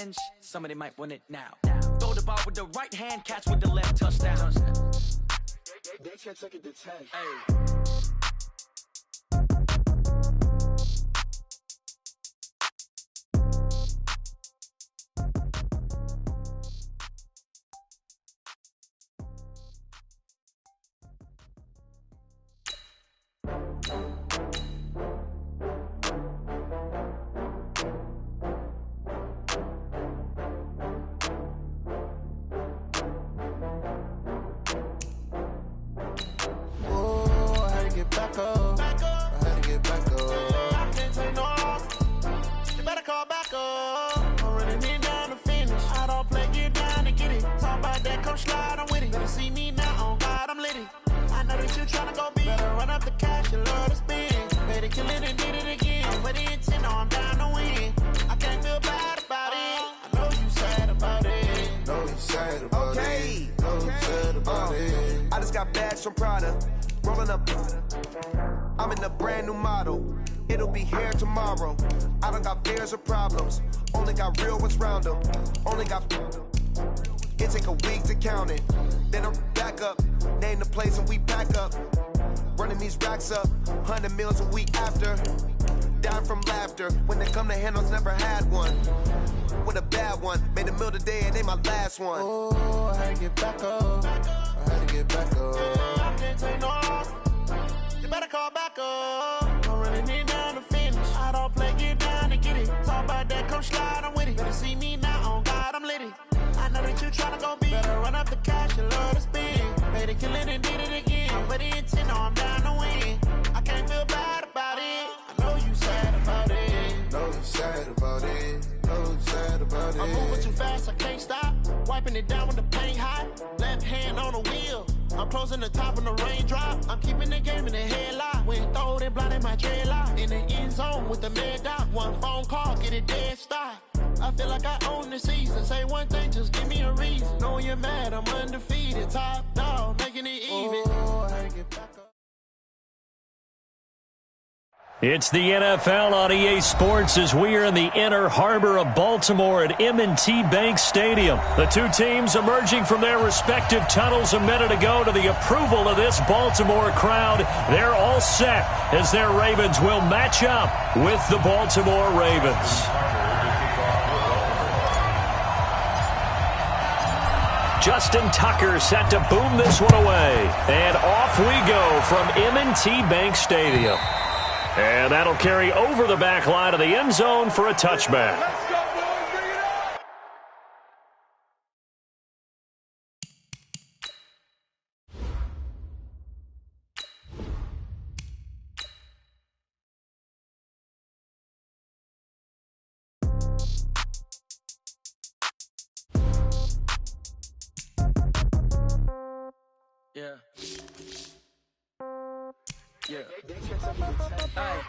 revenge. Somebody might want it now. Throw the ball with the right hand, catch with the left, touchdown. They can't take it to 10. Hey. From Prada, rolling up. I'm in a brand new model. It'll be here tomorrow. I don't got fears or problems. Only got real ones round them. Only got. It take a week to count it. Then I'm back up. Name the place and we pack up. Running these racks up. 100 meals a week after. Down from laughter. When they come to handles, never had one. With a bad one. Made a meal today and ain't my last one. Oh, I had to get back up. I had to get back up. I can't take no off. You better call back up. I'm running it down to finish. I don't play, get down and get it. Talk about that, come slide, I'm with it. Better see me now, on God, I'm litty. I know that you tryna go big. Better run up the cash, you love to spin. Made it, kill it and did it again. But the intent, no, I'm down to win. I can't feel bad about it. I know you sad about it. Know you sad about it. Know you sad about it. I'm moving too fast, I can't stop. Wiping it down when the paint hot. Left hand on the wheel. I'm closing the top when the raindrop. I'm keeping the game in the headlock. When throwed and blinded my dreadlock. In the end zone with the mad dot. One phone call, get it dead stop. I feel like I own the season. Say one thing, just give me a reason. Knowing you're mad, I'm undefeated. Top dog, making it even. Oh, I had to get back up. It's the NFL on EA Sports as we are in the inner harbor of Baltimore at M&T Bank Stadium. The two teams emerging from their respective tunnels a minute ago to the approval of this Baltimore crowd. They're all set as their Ravens will match up with the Baltimore Ravens. Justin Tucker set to boom this one away. And off we go from M&T Bank Stadium. And that'll carry over the back line of the end zone for a touchback. Let's go, boys. Bring it up. Yeah. Yeah.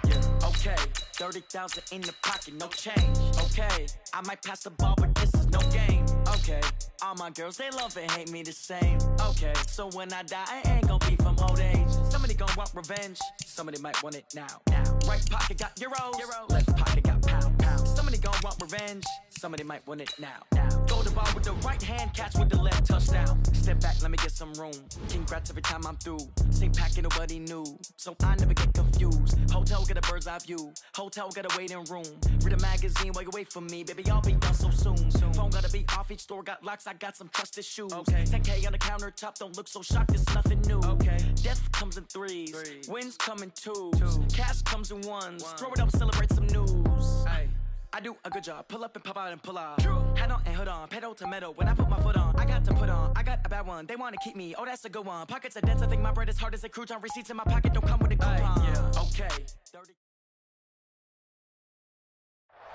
Yeah. Okay. 30,000 in the pocket, no change. Okay. I might pass the ball, but this is no game. Okay. All my girls, they love and hate me the same. Okay. So when I die, I ain't gonna be from old age. Somebody gonna want revenge. Somebody might want it now. Right pocket got euros. Left pocket got pound. Somebody gonna want revenge. Somebody might want it now. Throw the ball with the right hand, catch with the left, touchdown. Step back, let me get some room. Congrats every time I'm through. Same packet, nobody knew. So I never get confused. Hotel get a bird's eye view. Hotel got a waiting room. Read a magazine while you wait for me. Baby, I'll be done so soon. Phone gotta be off, each store got locks. I got some trusted shoes. Okay. 10K on the countertop, don't look so shocked, it's nothing new. Okay. Death comes in threes. Wins come in twos. Cash comes in ones. Throw it up, celebrate some news. Ay. I do a good job. Pull up and pop out and pull out. Head on and hood on. Pedal to metal. When I put my foot on, I got to put on. I got a bad one. They want to keep me. Oh, that's a good one. Pockets are dense. I think my bread is hard as a crouton. Receipts in my pocket don't come with a coupon. Yeah. Okay. 30.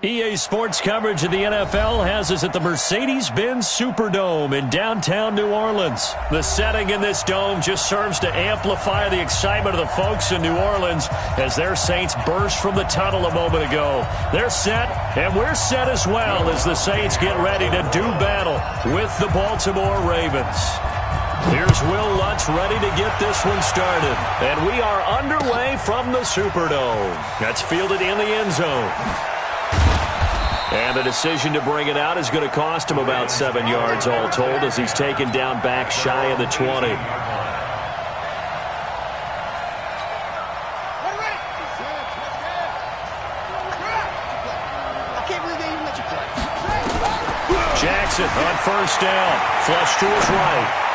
EA Sports coverage of the NFL has us at the Mercedes-Benz Superdome in downtown New Orleans. The setting in this dome just serves to amplify the excitement of the folks in New Orleans as their Saints burst from the tunnel a moment ago. They're set, and we're set as well as the Saints get ready to do battle with the Baltimore Ravens. Here's Will Lutz ready to get this one started. And we are underway from the Superdome. That's fielded in the end zone. And the decision to bring it out is going to cost him about 7 yards all told as he's taken down back shy of the 20. Jackson on first down. Flush to his right.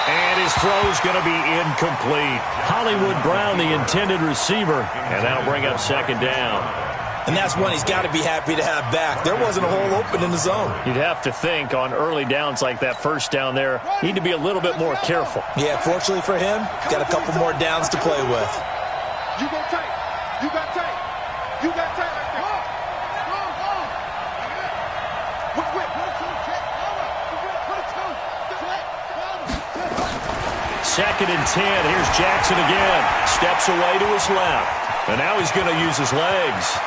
And his throw's going to be incomplete. Hollywood Brown, the intended receiver. And that'll bring up second down. And that's one he's got to be happy to have back. There wasn't a hole open in the zone. You'd have to think on early downs like that first down there, need to be a little bit more careful. Yeah, fortunately for him, got a couple more downs to play with. You go tight. You got tight. You got tight right there. Second and 10. Here's Jackson again. Steps away to his left. And now he's going to use his legs.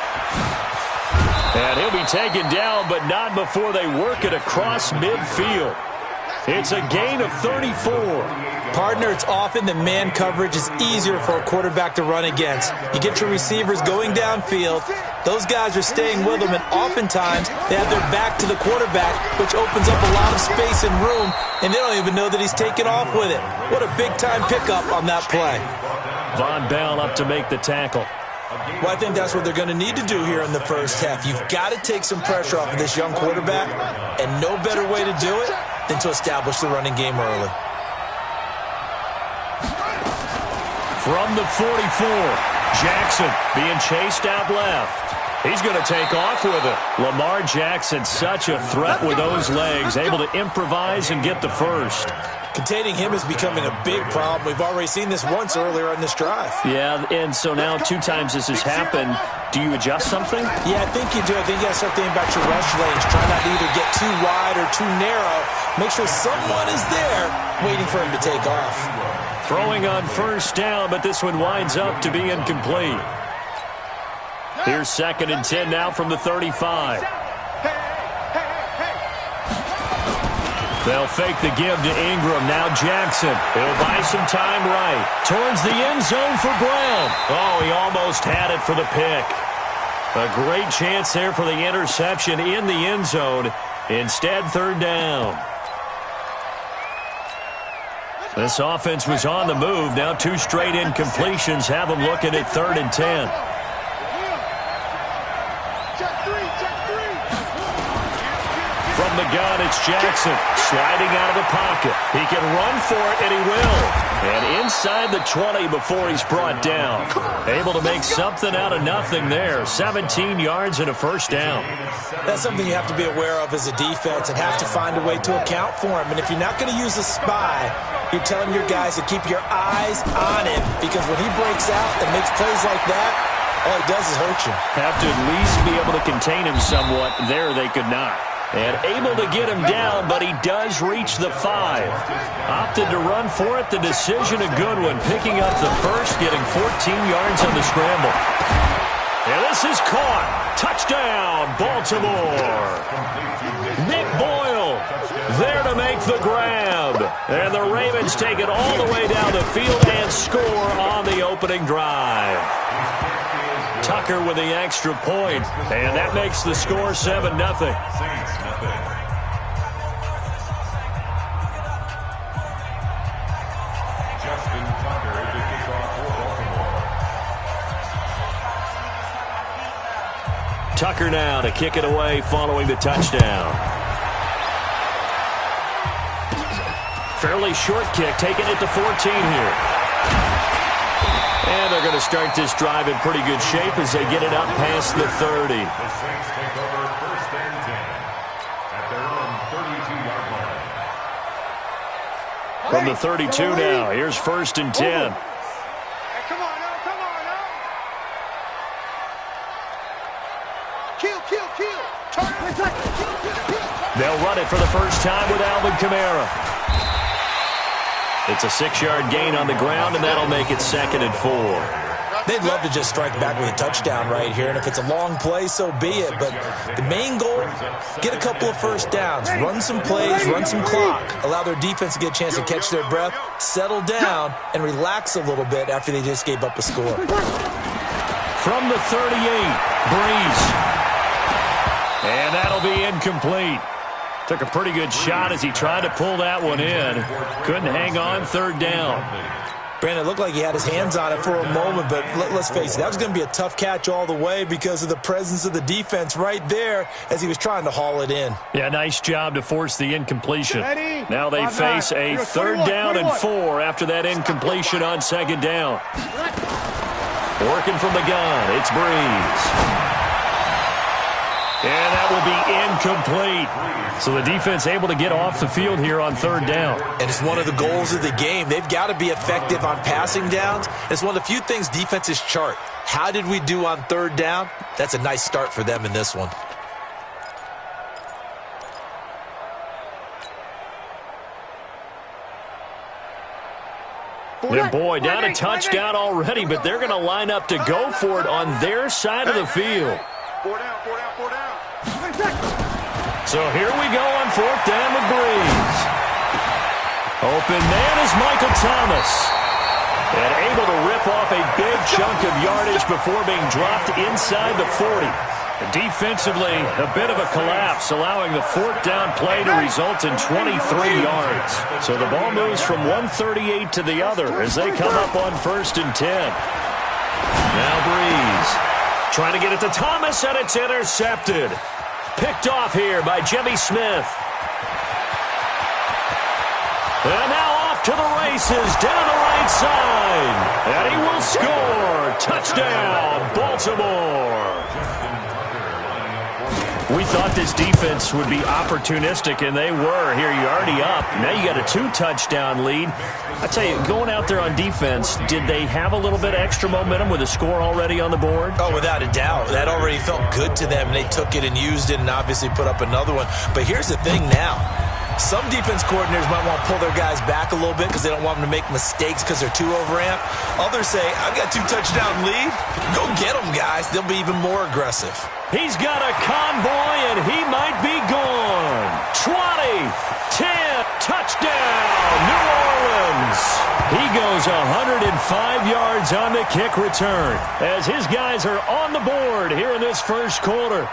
And he'll be taken down, but not before they work it across midfield. It's a gain of 34. Partner, it's often that man coverage is easier for a quarterback to run against. You get your receivers going downfield. Those guys are staying with them, and oftentimes they have their back to the quarterback, which opens up a lot of space and room, and they don't even know that he's taken off with it. What a big-time pickup on that play. Von Bell up to make the tackle. Well, I think that's what they're going to need to do here in the first half. You've got to take some pressure off of this young quarterback, and no better way to do it than to establish the running game early. From the 44, Jackson being chased out left. He's going to take off with it. Lamar Jackson, such a threat with those legs, able to improvise and get the first. Containing him is becoming a big problem. We've already seen this once earlier on this drive. Yeah, and so now 2 times this has happened. Do you adjust something? Yeah, I think you do. I think you got to start thinking about your rush lanes. Try not to either get too wide or too narrow. Make sure someone is there waiting for him to take off. Throwing on first down, but this one winds up to be incomplete. Here's second and 10 now from the 35. They'll fake the give to Ingram. Now Jackson. He'll buy some time right. Towards the end zone for Brown. Oh, he almost had it for the pick. A great chance there for the interception in the end zone. Instead, third down. This offense was on the move. Now 2 straight incompletions have them looking at third and 10. From the gun, it's Jackson sliding out of the pocket. He can run for it, and he will. And inside the 20 before he's brought down. Able to make something out of nothing there. 17 yards and a first down. That's something you have to be aware of as a defense and have to find a way to account for him. And if you're not going to use a spy, you're telling your guys to keep your eyes on him, because when he breaks out and makes plays like that, all he does is hurt you. Have to at least be able to contain him somewhat. There they could not. And able to get him down, but he does reach the 5. Opted to run for it. The decision a good one. Picking up the first, getting 14 yards on the scramble. And this is caught. Touchdown, Baltimore. Nick Boyle there to make the grab. And the Ravens take it all the way down the field and score on the opening drive. Tucker with the extra point, and that makes the score 7-0. Tucker now to kick it away following the touchdown. Fairly short kick, taking it to 14 here. And they're going to start this drive in pretty good shape as they get it up past the 30. From the 32 now, here's first and 10. They'll run it for the first time with Alvin Kamara. It's a 6-yard gain on the ground, and that'll make it 2nd and 4. They'd love to just strike back with a touchdown right here, and if it's a long play, so be it. But the main goal, get a couple of first downs, run some plays, run some clock, allow their defense to get a chance to catch their breath, settle down, and relax a little bit after they just gave up a score. From the 38, Breeze. And that'll be incomplete. Took a pretty good shot as he tried to pull that one in. Couldn't hang on, third down. Brandon, it looked like he had his hands on it for a moment, but let's face it, that was going to be a tough catch all the way because of the presence of the defense right there as he was trying to haul it in. Yeah, nice job to force the incompletion. Now they face a third down and 4 after that incompletion on second down. Working from the gun, it's Breeze. And that will be incomplete. So the defense able to get off the field here on third down. And it's one of the goals of the game. They've got to be effective on passing downs. It's one of the few things defenses chart. How did we do on third down? That's a nice start for them in this one. And boy, down a touchdown already, but they're going to line up to go for it on their side of the field. 4 down, 4 down, 4 down. So here we go on fourth down with Breeze. Open man is Michael Thomas. And able to rip off a big chunk of yardage before being dropped inside the 40. Defensively, a bit of a collapse, allowing the fourth down play to result in 23 yards. So the ball moves from 138 to the other as they come up on 1st and 10. Now Breeze trying to get it to Thomas, and it's intercepted. Picked off here by Jimmy Smith. And now off to the races down the right side. And he will score. Touchdown, Baltimore. We thought this defense would be opportunistic, and they were. Here, you're already up. Now you got a 2-touchdown lead. I tell you, going out there on defense, did they have a little bit of extra momentum with a score already on the board? Oh, without a doubt. That already felt good to them. They took it and used it and obviously put up another one. But here's the thing now. Some defense coordinators might want to pull their guys back a little bit because they don't want them to make mistakes because they're too overamped. Others say, I've got 2-touchdown lead. Go get them, guys. They'll be even more aggressive. He's got a convoy, and he might be gone. 20, 10, touchdown, New Orleans. He goes 105 yards on the kick return as his guys are on the board here in this first quarter.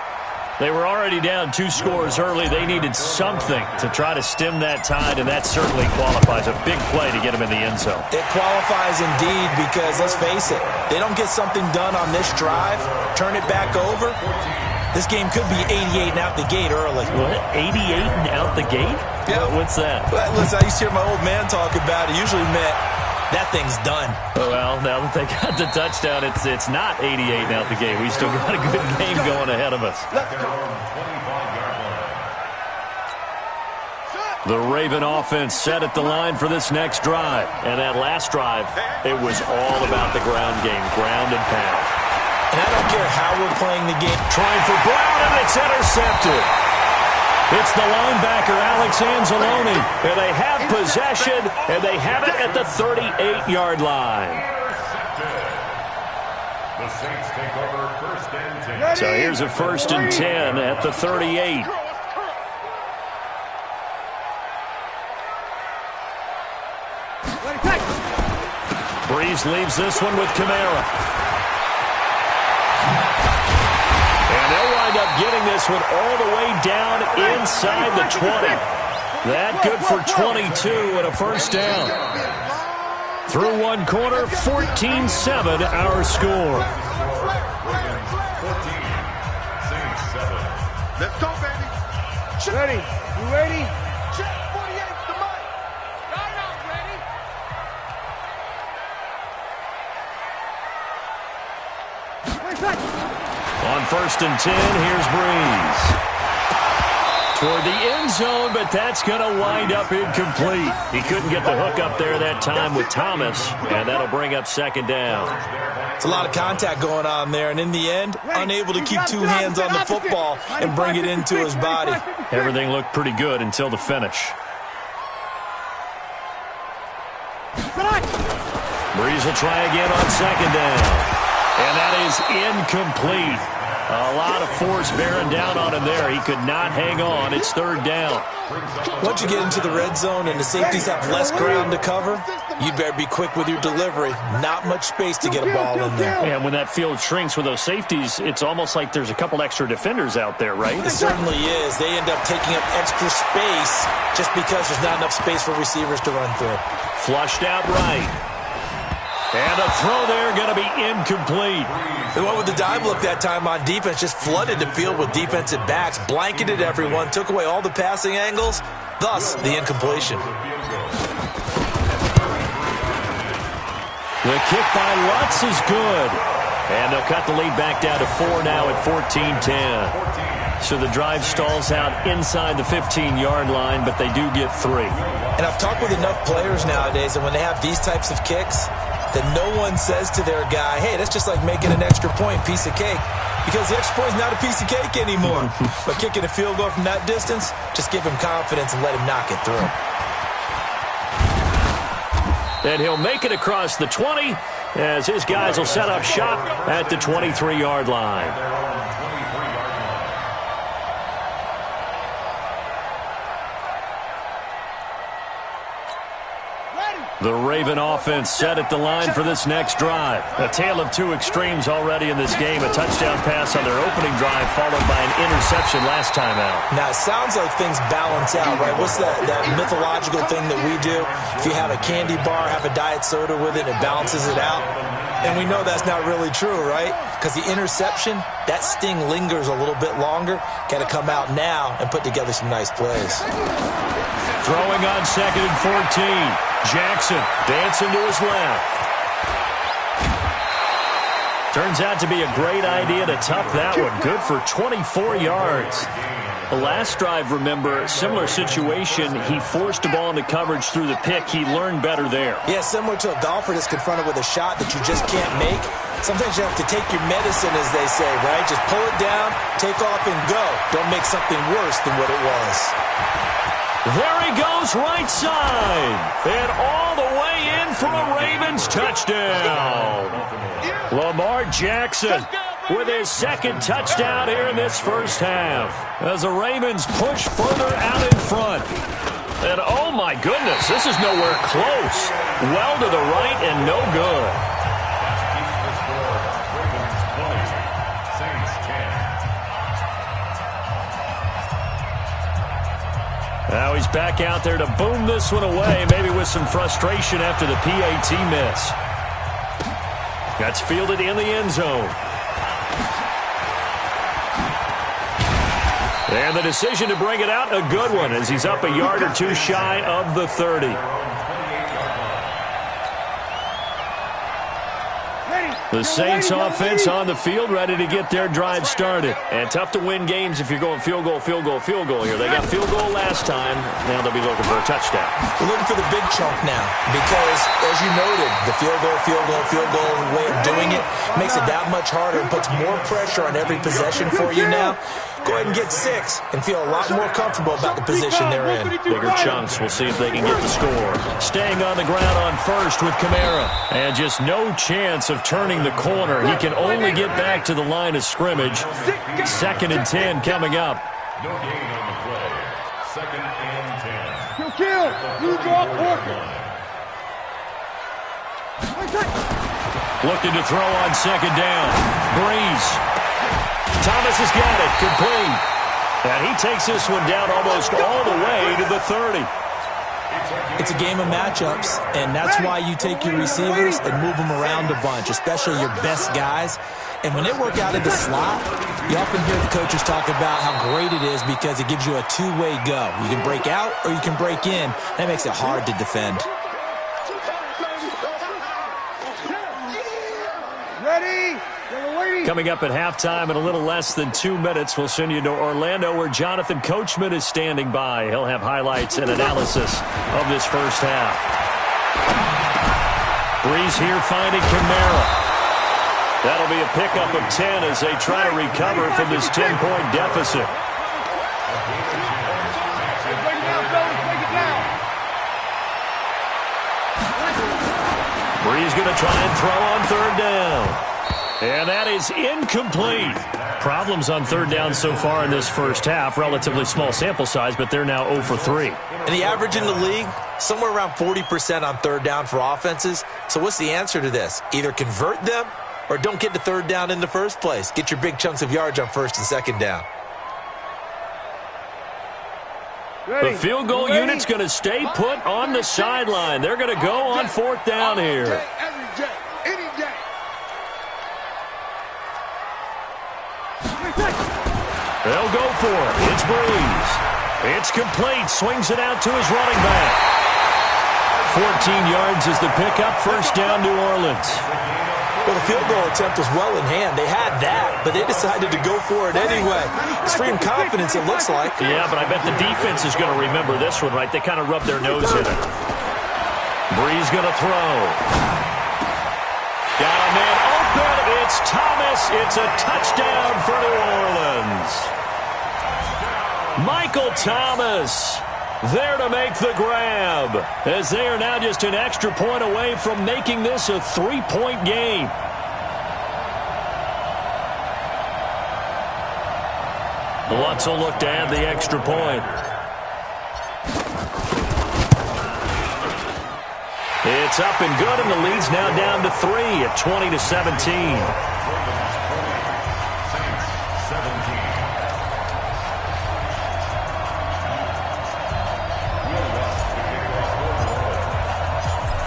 They were already down 2 scores early. They needed something to try to stem that tide, and that certainly qualifies. A big play to get him in the end zone. It qualifies indeed because, let's face it, they don't get something done on this drive, turn it back over. This game could be 88 and out the gate early. What? 88 and out the gate? Yeah. What's that? Well, listen, I used to hear my old man talk about it. Usually meant that thing's done. Well, now that they got the touchdown, it's not 88 and out the gate. We still got a good game going ahead of us. The Raven offense set at the line for this next drive. And that last drive, it was all about the ground game, ground and pound. And I don't care how we're playing the game. Trying for Brown, and it's intercepted. It's the linebacker, Alex Anzalone. And they have possession, and they have it at the 38-yard line. The Saints take over 1st and 10. So here's a 1st and 10 at the 38. Breeze leaves this one with Kamara. And they'll wind up getting this one all the way down inside the 20. That good for 22 and a first down. Through one quarter, 14-7 our score. Let's go, baby. Ready? You ready? Check 48 the mic. Line up, ready? On 1st and 10, here's Breeze. Toward the end zone, but that's going to wind up incomplete. He couldn't get the hook up there that time with Thomas, and that'll bring up 2nd down. It's a lot of contact going on there, and in the end, unable to keep 2 hands on the football and bring it into his body. Everything looked pretty good until the finish. Breeze will try again on 2nd down. And that is incomplete. A lot of force bearing down on him there. He could not hang on. It's 3rd down. Once you get into the red zone and the safeties have less ground to cover, you better be quick with your delivery. Not much space to get a ball in there. And when that field shrinks with those safeties, it's almost like there's a couple extra defenders out there, right? It certainly is. They end up taking up extra space just because there's not enough space for receivers to run through. Flushed out right. And a throw there going to be incomplete. They went with the dime look that time on defense, just flooded the field with defensive backs, blanketed everyone, took away all the passing angles, thus the incompletion. The kick by Lutz is good. And they'll cut the lead back down to 4 now at 14-10. So the drive stalls out inside the 15-yard line, but they do get 3. And I've talked with enough players nowadays that when they have these types of kicks, that no one says to their guy, hey, that's just like making an extra point, piece of cake. Because the extra point is not a piece of cake anymore. But kicking a field goal from that distance, just give him confidence and let him knock it through. And he'll make it across the 20 as his guys will set up shop at the 23-yard line. The Raven offense set at the line for this next drive. A tale of two extremes already in this game. A touchdown pass on their opening drive followed by an interception last time out. Now, it sounds like things balance out, right? What's that mythological thing that we do? If you have a candy bar, have a diet soda with it, it balances it out. And we know that's not really true, right? Because the interception, that sting lingers a little bit longer. Got to come out now and put together some nice plays. Throwing on 2nd and 14. Jackson dancing to his left. Turns out to be a great idea to tuck that one. Good for 24 yards. The last drive, remember, similar situation. He forced the ball into coverage through the pick. He learned better there. Yeah, similar to a golfer that's confronted with a shot that you just can't make. Sometimes you have to take your medicine, as they say, right? Just pull it down, take off, and go. Don't make something worse than what it was. There he goes, right side. And all the way in for a Ravens touchdown. Lamar Jackson with his second touchdown here in this first half. As the Ravens push further out in front. And oh my goodness, this is nowhere close. Well to the right and no good. Now he's back out there to boom this one away, maybe with some frustration after the PAT miss. That's fielded in the end zone. And the decision to bring it out, a good one, as he's up a yard or two shy of the 30. The Saints offense on the field, ready to get their drive started. And tough to win games if you're going field goal, field goal, field goal here. They got field goal last time. Now they'll be looking for a touchdown. We're looking for the big chunk now because, as you noted, the field goal way of doing it makes it that much harder and puts more pressure on every possession for you now. Go ahead and get 6 and feel a lot more comfortable about the position they're in. Bigger chunks. We'll see if they can get the score. Staying on the ground on first with Kamara. And just no chance of turning the corner. He can only get back to the line of scrimmage. 2nd and 10 coming up. No gain on the play. 2nd and 10. Kill. You drop Looking to throw on 2nd down. Breeze. Thomas has got it, complete. And he takes this one down almost all the way to the 30. It's a game of matchups, and that's why you take your receivers and move them around a bunch, especially your best guys. And when they work out in the slot, you often hear the coaches talk about how great it is because it gives you a two-way go. You can break out or you can break in. That makes it hard to defend. Ready? Coming up at halftime in a little less than 2 minutes, we'll send you to Orlando where Jonathan Coachman is standing by. He'll have highlights and analysis of this first half. Breeze here finding Kamara. That'll be a pickup of 10 as they try to recover from this 10-point deficit. Breeze going to try and throw on 3rd down. And that is incomplete. Problems on third down so far in this first half. Relatively small sample size, but they're now 0 for 3. And the average in the league, somewhere around 40% on third down for offenses. So what's the answer to this? Either convert them or don't get to third down in the first place. Get your big chunks of yards on first and second down. The field goal unit's going to stay put on the sideline. They're going to go on fourth down here. They'll go for it. It's Breeze. It's complete. Swings it out to his running back. 14 yards is the pickup. First down, New Orleans. Well, the field goal attempt was well in hand. They had that, but they decided to go for it anyway. Extreme confidence, it looks like. Yeah, but I bet the defense is going to remember this one, right? They kind of rubbed their nose in it. Breeze going to throw. Got a man open. It's Thomas. It's a touchdown for New Orleans. Michael Thomas there to make the grab, as they are now just an extra point away from making this a 3-point game. Lutz will look to add the extra point. It's up and good, and the lead's now down to 3 at 20-17.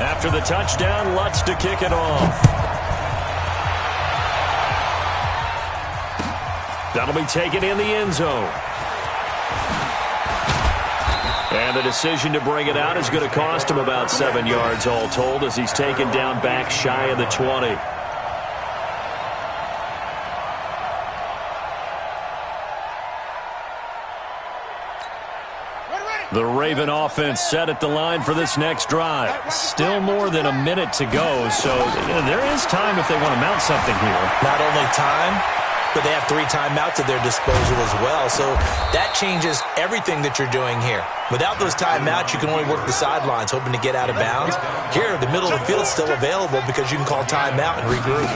After the touchdown, Lutz to kick it off. That'll be taken in the end zone. And the decision to bring it out is going to cost him about 7 yards all told, as he's taken down back shy of the 20. The Raven offense set at the line for this next drive. Still more than a minute to go, so there is time if they want to mount something here. Not only time, but they have 3 timeouts at their disposal as well, so that changes everything that you're doing here. Without those timeouts, you can only work the sidelines, hoping to get out of bounds. Here, the middle of the field is still available because you can call timeout and regroup.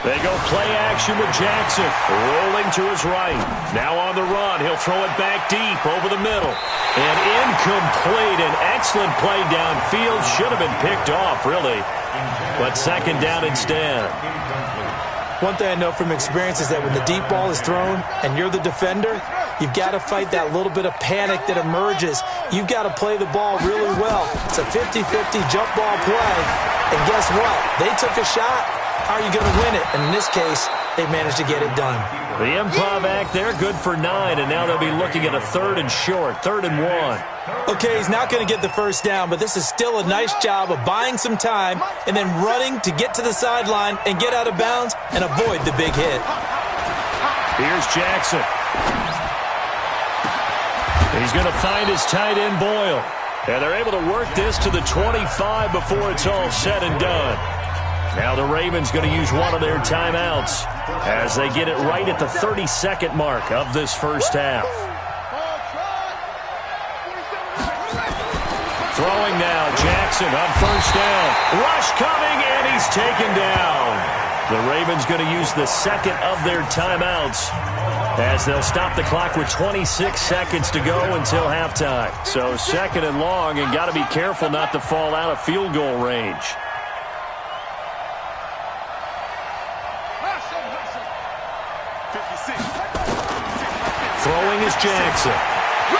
They go play action with Jackson, rolling to his right. Now on the run, he'll throw it back deep over the middle. And incomplete, an excellent play downfield. Should have been picked off, really. But second down instead. One thing I know from experience is that when the deep ball is thrown and you're the defender, you've got to fight that little bit of panic that emerges. You've got to play the ball really well. It's a 50-50 jump ball play. And guess what? They took a shot. How are you going to win it? And in this case, they managed to get it done. The improv act there, good for 9, and now they'll be looking at a 3rd and short, 3rd and 1. Okay, he's not going to get the first down, but this is still a nice job of buying some time and then running to get to the sideline and get out of bounds and avoid the big hit. Here's Jackson. He's going to find his tight end, Boyle. And they're able to work this to the 25 before it's all said and done. Now the Ravens going to use one of their timeouts as they get it right at the 32nd mark of this first half. Throwing now, Jackson on first down. Rush coming, and he's taken down. The Ravens going to use the second of their timeouts as they'll stop the clock with 26 seconds to go until halftime. So second and long, and got to be careful not to fall out of field goal range. Throwing is Jackson.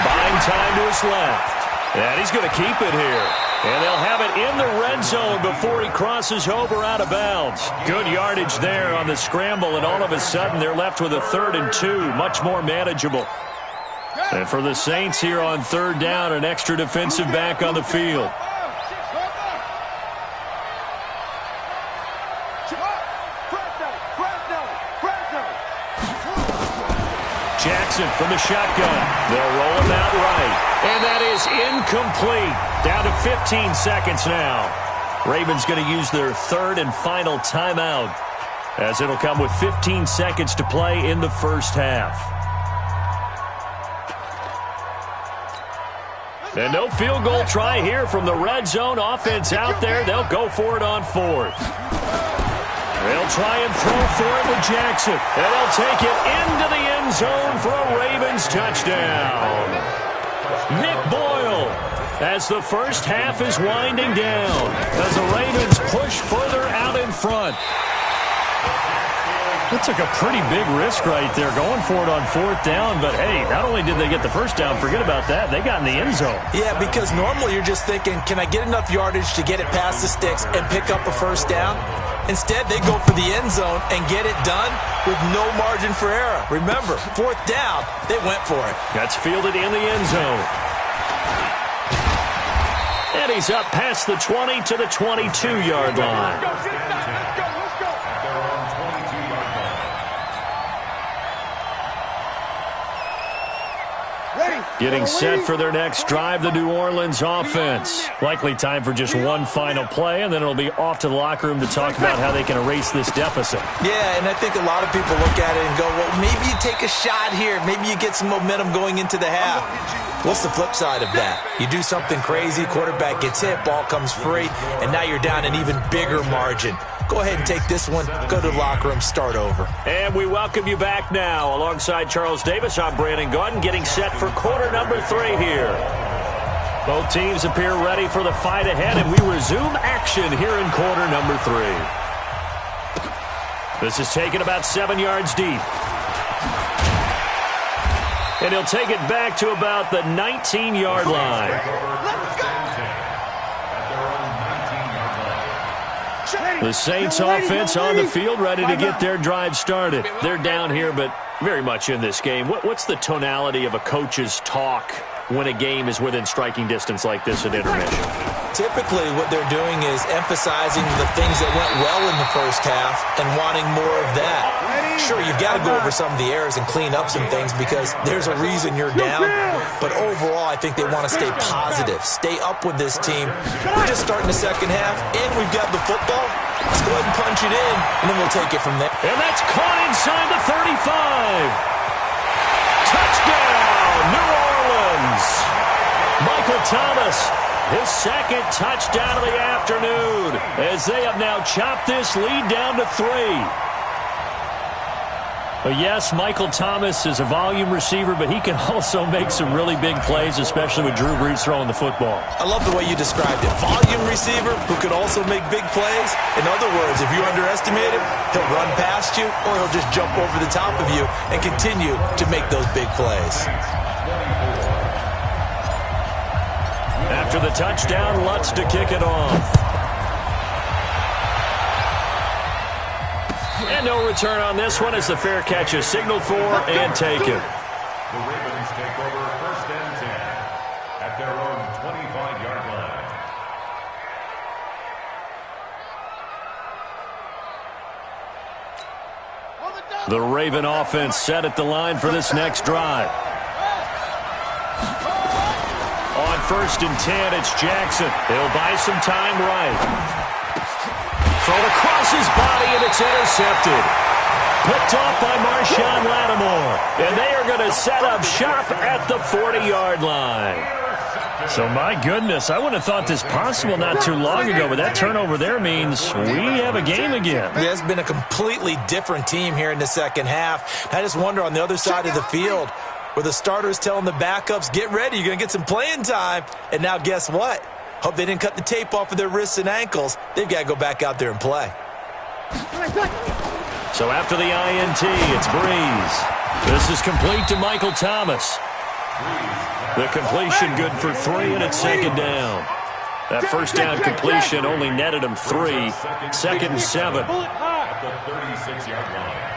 Buying time to his left. And he's going to keep it here. And they'll have it in the red zone before he crosses over out of bounds. Good yardage there on the scramble, and all of a sudden they're left with a 3rd and 2. Much more manageable. And for the Saints here on 3rd down, an extra defensive back on the field. Jackson from the shotgun. They'll roll him out right. And that is incomplete. Down to 15 seconds now. Ravens going to use their 3rd and final timeout, as it'll come with 15 seconds to play in the first half. And no field goal try here from the red zone. Offense out there. They'll go for it on 4th. They'll try and throw for it with Jackson. And they'll take it into the end zone for a Ravens touchdown. Nick Boyle, as the first half is winding down, as the Ravens push further out in front. That took a pretty big risk right there, going for it on 4th down. But, hey, not only did they get the first down, forget about that, they got in the end zone. Yeah, because normally you're just thinking, can I get enough yardage to get it past the sticks and pick up a first down? Instead, they go for the end zone and get it done with no margin for error. Remember, 4th down, they went for it. That's fielded in the end zone. And he's up past the 20 to the 22-yard line. Getting set for their next drive, the New Orleans offense. Likely time for just one final play, and then it'll be off to the locker room to talk about how they can erase this deficit. Yeah, and I think a lot of people look at it and go, well, maybe you take a shot here. Maybe you get some momentum going into the half. What's the flip side of that? You do something crazy, quarterback gets hit, ball comes free, and now you're down an even bigger margin. Go ahead and take this one, go to the locker room, start over. And we welcome you back now. Alongside Charles Davis, I'm Brandon Gaudin, getting set for quarter number 3 here. Both teams appear ready for the fight ahead, and we resume action here in quarter number 3. This is taken about 7 yards deep. And he'll take it back to about the 19-yard line. Let's go! The Saints offense on the field, ready to get their drive started. They're down here, but very much in this game. What's the tonality of a coach's talk when a game is within striking distance like this at intermission? Typically, what they're doing is emphasizing the things that went well in the first half and wanting more of that. Sure, you've got to go over some of the errors and clean up some things because there's a reason you're down. But overall, I think they want to stay positive, stay up with this team. We're just starting the second half, and we've got the football. Let's go ahead and punch it in, and then we'll take it from there. And that's caught inside the 35. Touchdown, New Orleans. Michael Thomas, his second touchdown of the afternoon, as they have now chopped this lead down to 3. Yes, Michael Thomas is a volume receiver, but he can also make some really big plays, especially with Drew Brees throwing the football. I love the way you described it. Volume receiver who can also make big plays. In other words, if you underestimate him, he'll run past you or he'll just jump over the top of you and continue to make those big plays. After the touchdown, Lutz to kick it off. And no return on this one as the fair catch is signaled for and taken. The Ravens take over 1st and 10 at their own 25-yard line. The Raven offense set at the line for this next drive. On 1st and 10, it's Jackson. He'll buy some time right. Thrown across his body, and it's intercepted. Picked off by Marshawn Lattimore. And they are going to set up shop at the 40-yard line. So, my goodness, I wouldn't have thought this possible not too long ago, but that turnover there means we have a game again. There's been a completely different team here in the second half. I just wonder on the other side of the field where the starters telling the backups, get ready, you're going to get some playing time. And now guess what? Hope they didn't cut the tape off of their wrists and ankles. They've got to go back out there and play. So after the INT, it's Brees. This is complete to Michael Thomas. The completion good for 3, and it's 2nd down. That first down completion only netted him 3. 2nd and 7. At the 36-yard line.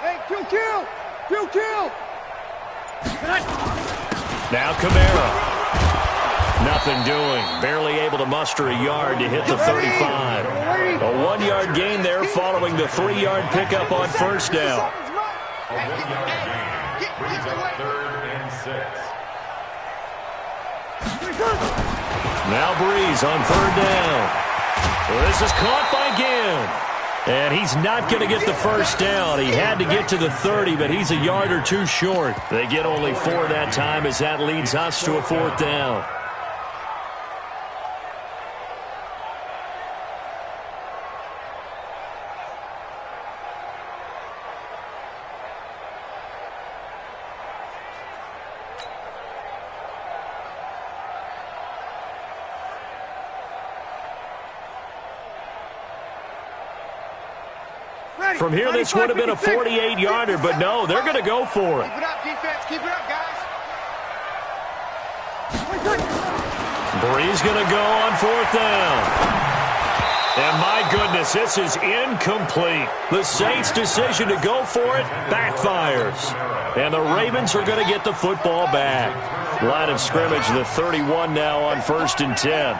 Hey, kill! Now Kamara. Nothing doing. Barely able to muster a yard to hit the 35. A 1-yard gain there following the 3-yard pickup on 1st down. A 1-yard gain brings up 3rd and 6. Now Brees on 3rd down. Well, this is caught by Ginn. And he's not going to get the first down. He had to get to the 30, but he's a yard or 2 short. They get only 4 that time as that leads us to a 4th down. From here, this would have been a 48-yarder, but no, they're going to go for it. Keep it up, defense. Keep it up, guys. Bree's going to go on 4th down. And my goodness, this is incomplete. The Saints' decision to go for it backfires. And the Ravens are going to get the football back. Line of scrimmage, the 31 now on 1st and 10.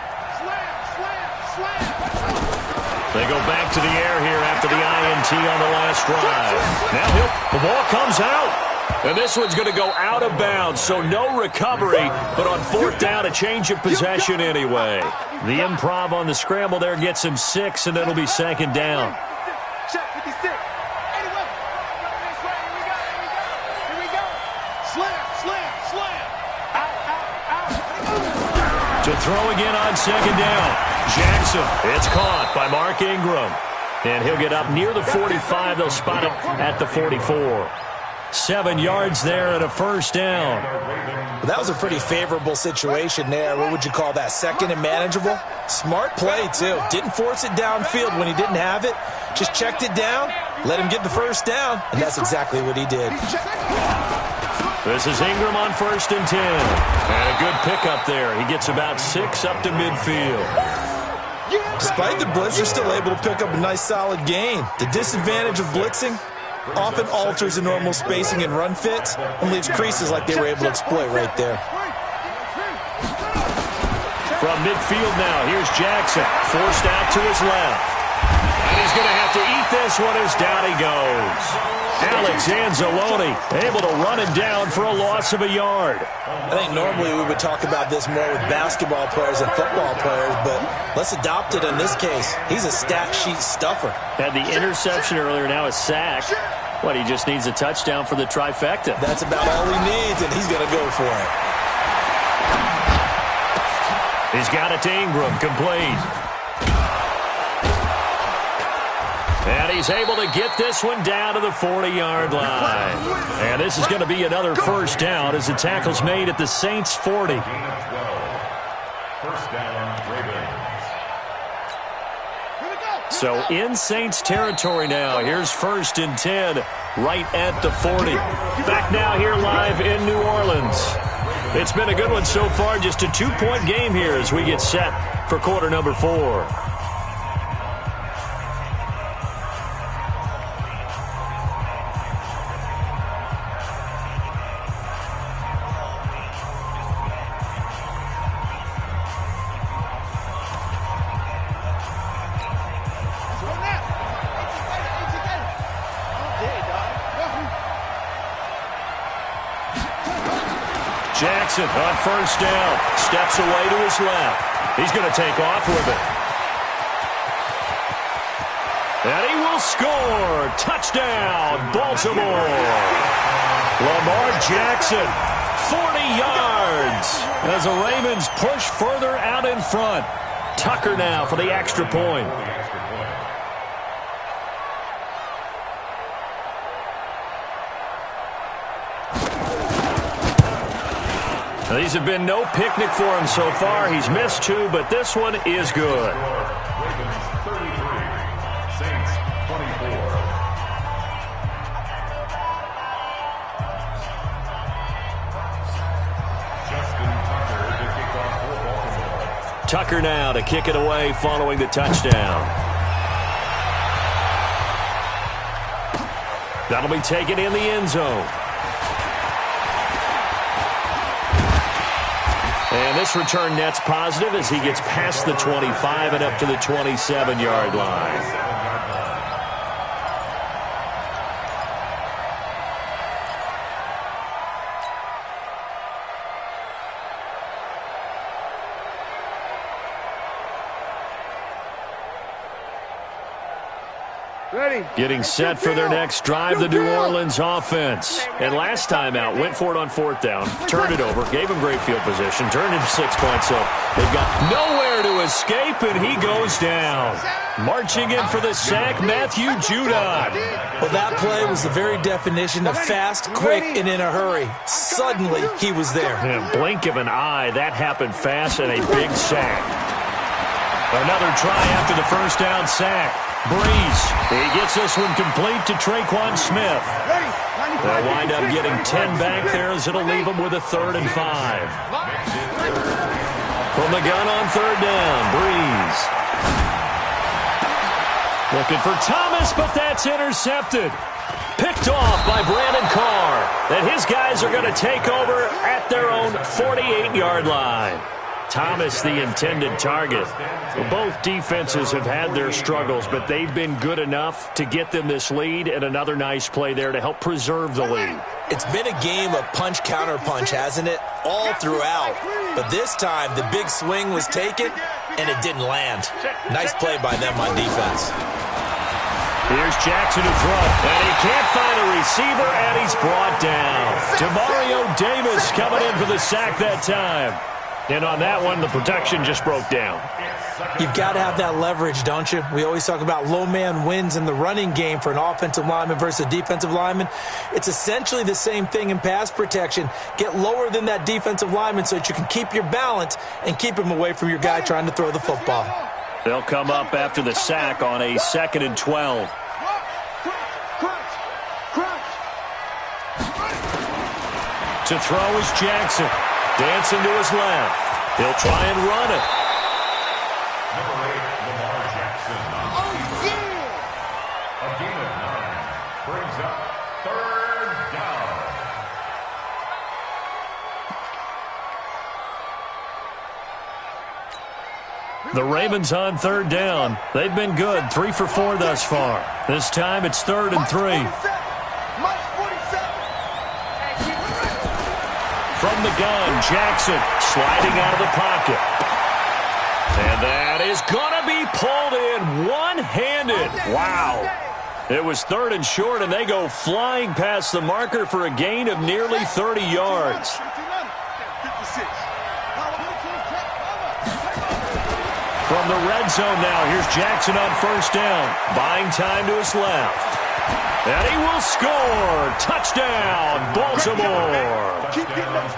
They go back to the air here after the INT on the last drive. Now the ball comes out. And this one's going to go out of bounds, so no recovery. But on 4th down, a change of possession anyway. The improv on the scramble there gets him 6, and it'll be 2nd down. Check 56. 81. Here we go. Slam. Out. To throw again on 2nd down. Jackson, it's caught by Mark Ingram. And he'll get up near the 45. They'll spot it at the 44. 7 yards there and a 1st down. Well, that was a pretty favorable situation there. What would you call that? 2nd and manageable? Smart play, too. Didn't force it downfield when he didn't have it. Just checked it down, let him get the 1st down, and that's exactly what he did. This is Ingram on 1st and 10. And a good pickup there. He gets about 6 up to midfield. Despite the blitz, they're still able to pick up a nice solid gain. The disadvantage of blitzing often alters the normal spacing and run fits and leaves creases like they were able to exploit right there. From midfield now, here's Jackson, forced out to his left. And he's going to have to eat this one as down he goes. Alex Anzalone able to run him down for a loss of a yard. I think normally we would talk about this more with basketball players and football players, but let's adopt it in this case. He's a stat sheet stuffer. Had the interception earlier, now a sack. What, he just needs a touchdown for the trifecta. That's about all he needs, and he's going to go for it. He's got it to Ingram, complete. And he's able to get this one down to the 40-yard line. And this is going to be another 1st down as the tackle's made at the Saints' 40. 1st down, Ravens. So in Saints territory now. Here's 1st and 10 right at the 40. Back now here live in New Orleans. It's been a good one so far. Just a 2-point game here as we get set for quarter number 4. Jackson on 1st down. Steps away to his left. He's going to take off with it. And he will score. Touchdown, Baltimore. Lamar Jackson, 40 yards. As the Ravens push further out in front. Tucker now for the extra point. These have been no picnic for him so far. He's missed 2, but this one is good. Ravens 33, Saints 24. Justin Tucker to kick off for Baltimore. Tucker now to kick it away following the touchdown. That'll be taken in the end zone. And this return net's positive as he gets past the 25 and up to the 27-yard line. Ready. Getting set for their next drive, the New Orleans offense. And last time out, went for it on 4th down, turned it over, gave him great field position, turned into 6 points. So they've got nowhere to escape, and he goes down. Marching in for the sack, Matthew Judon. Well, that play was the very definition of fast, quick, and in a hurry. Suddenly, he was there. In a blink of an eye, that happened fast, and a big sack. Another try after the 1st down sack. Breeze. He gets this one complete to Traquan Smith. They'll wind up getting 10 back there as it'll leave them with a 3rd and 5. From the gun on 3rd down, Breeze. Looking for Thomas, but that's intercepted. Picked off by Brandon Carr. And his guys are going to take over at their own 48-yard line. Thomas, the intended target. Both defenses have had their struggles, but they've been good enough to get them this lead, and another nice play there to help preserve the lead. It's been a game of punch-counter-punch, hasn't it? All throughout. But this time, the big swing was taken, and it didn't land. Nice play by them on defense. Here's Jackson to throw, and he can't find a receiver, and he's brought down. Demario Davis coming in for the sack that time. And on that one, the protection just broke down. You've got to have that leverage, don't you? We always talk about low man wins in the running game for an offensive lineman versus a defensive lineman. It's essentially the same thing in pass protection. Get lower than that defensive lineman so that you can keep your balance and keep him away from your guy trying to throw the football. They'll come up after the sack on a 2nd and 12. To throw is Jackson. Dancing to his left. He'll try and run it. Number 8, Lamar Jackson. Oh, yeah! A gain of 9 brings up 3rd down. The Ravens on 3rd down. They've been good, 3 for 4 thus far. This time it's 3rd and 3. From the gun, Jackson sliding out of the pocket. And that is going to be pulled in one-handed. Wow. It was 3rd and short, and they go flying past the marker for a gain of nearly 30 yards. From the red zone now, here's Jackson on 1st down. Buying time to his left. And he will score. Touchdown, Baltimore.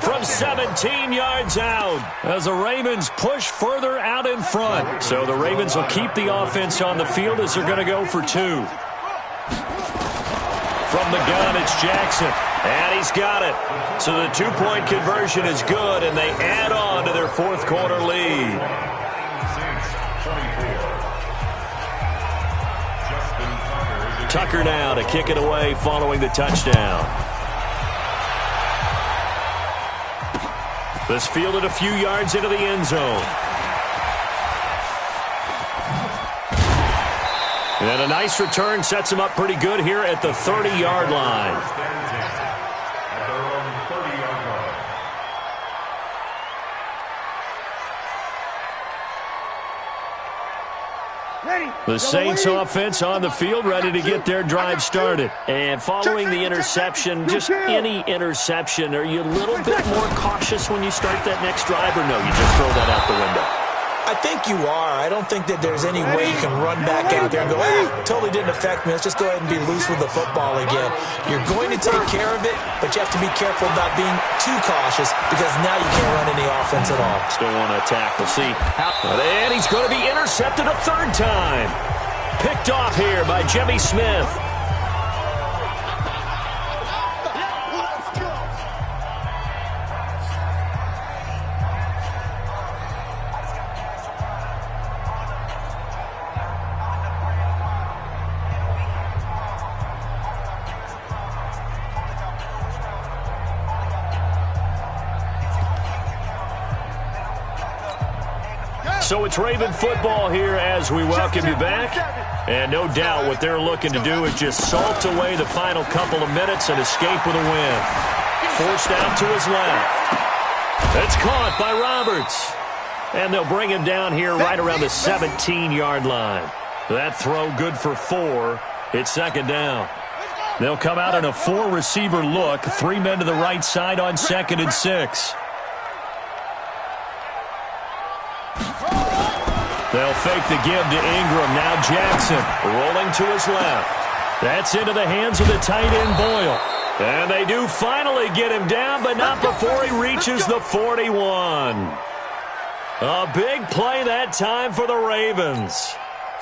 From 17 yards out as the Ravens push further out in front. So the Ravens will keep the offense on the field as they're going to go for 2. From the gun, it's Jackson. And he's got it. So the 2-point conversion is good, and they add on to their 4th quarter lead. Tucker now to kick it away following the touchdown. This fielded a few yards into the end zone. And a nice return sets him up pretty good here at the 30-yard line. The Saints offense on the field, ready to get their drive started. And following the interception, just any interception, are you a little bit more cautious when you start that next drive, or no, you just throw that out the window? I think you are. I don't think that there's any way you can run back out there and go, totally didn't affect me. Let's just go ahead and be loose with the football again. You're going to take care of it, but you have to be careful about being too cautious because now you can't run any offense at all. Still want to attack. We'll see. And he's going to be intercepted a 3rd time. Picked off here by Jimmy Smith. So it's Raven football here as we welcome you back. And no doubt what they're looking to do is just salt away the final couple of minutes and escape with a win. Forced out to his left. It's caught by Roberts. And they'll bring him down here right around the 17-yard line. That throw good for 4. It's 2nd down. They'll come out in a 4-receiver look. 3 men to the right side on 2nd and 6. They'll fake the give to Ingram. Now Jackson rolling to his left. That's into the hands of the tight end Boyle. And they do finally get him down, but not before he reaches the 41. A big play that time for the Ravens.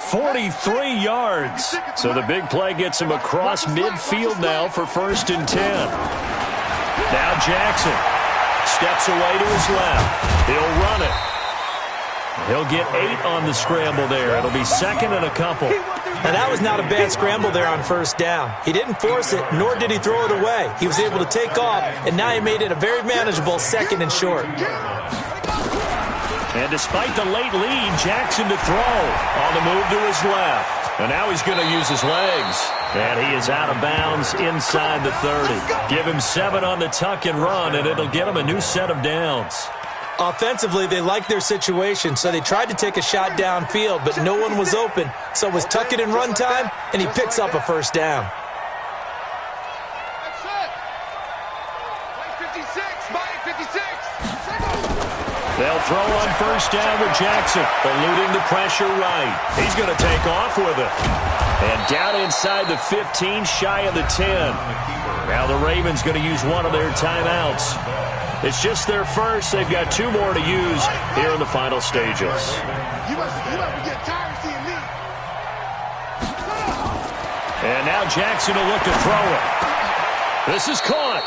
43 yards. So the big play gets him across midfield now for 1st and 10. Now Jackson steps away to his left. He'll run it. He'll get 8 on the scramble there. It'll be 2nd and a couple. Now, that was not a bad scramble there on 1st down. He didn't force it, nor did he throw it away. He was able to take off, and now he made it a very manageable 2nd and short. And despite the late lead, Jackson to throw on the move to his left. And now he's going to use his legs. And he is out of bounds inside the 30. Give him 7 on the tuck and run, and it'll get him a new set of downs. Offensively, they liked their situation, so they tried to take a shot downfield, but no one was open. So it was tuck it and run time, and he picks up a 1st down. That's it. 56. They'll throw on 1st down to Jackson, eluding the pressure right. He's going to take off with it. And down inside the 15, shy of the 10. Now the Ravens going to use one of their timeouts. It's just their first. They've got 2 more to use here in the final stages. You must get tired of seeing me. And now Jackson will look to throw it. This is caught.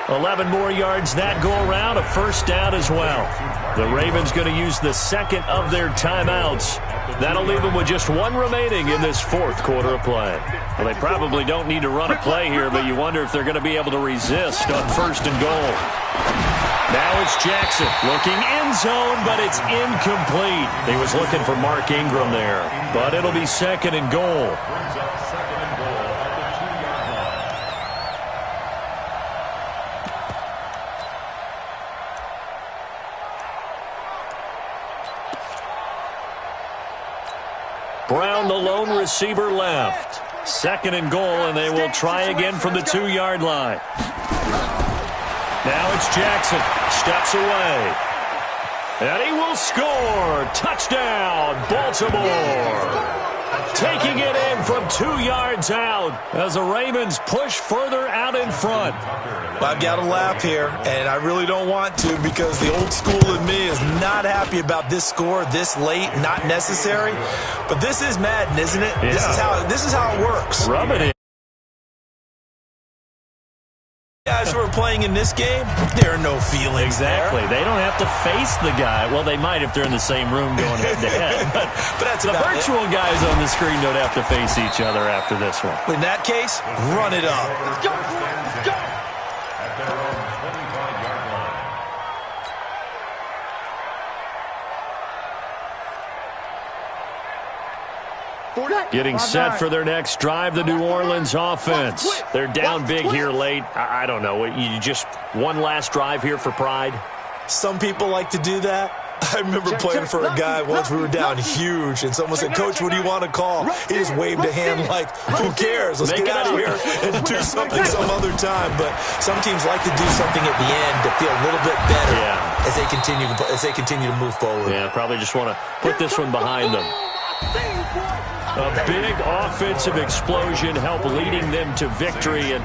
11 more yards that go around, a 1st down as well. The Ravens going to use the 2nd of their timeouts. That'll leave them with just 1 remaining in this 4th quarter of play. Well, they probably don't need to run a play here, but you wonder if they're going to be able to resist on 1st and goal. Now it's Jackson looking end zone, but it's incomplete. He was looking for Mark Ingram there, but it'll be 2nd and goal. Brown, the lone receiver, left. 2nd and goal, and they will try again from the 2-yard line. Now it's Jackson. Steps away. And he will score. Touchdown, Baltimore. Taking it in from 2 yards out as the Ravens push further out in front. Well, I've got to laugh here, and I really don't want to because the old school in me is not happy about this score this late, not necessary. But this is Madden, isn't it? Yeah. This is how it works. Rub it in. Guys who are playing in this game, there are no feelings Exactly. there. They don't have to face the guy. Well, they might if they're in the same room going head-to-head. But that's the about virtual guys on the screen don't have to face each other after this one. In that case, run it up. Let's go. At their own 25-yard line. Getting set for their next drive, the New Orleans offense. They're down big here late. I don't know. You just one last drive here for pride? Some people like to do that. I remember playing for a guy once. We were down huge, and someone said, "Coach, what do you want to call?" He just waved a hand like, "Who cares? Let's get out of here and do something some other time." But some teams like to do something at the end to feel a little bit better as they continue to move forward. Yeah, probably just want to put this one behind them. A big offensive explosion helped leading them to victory. And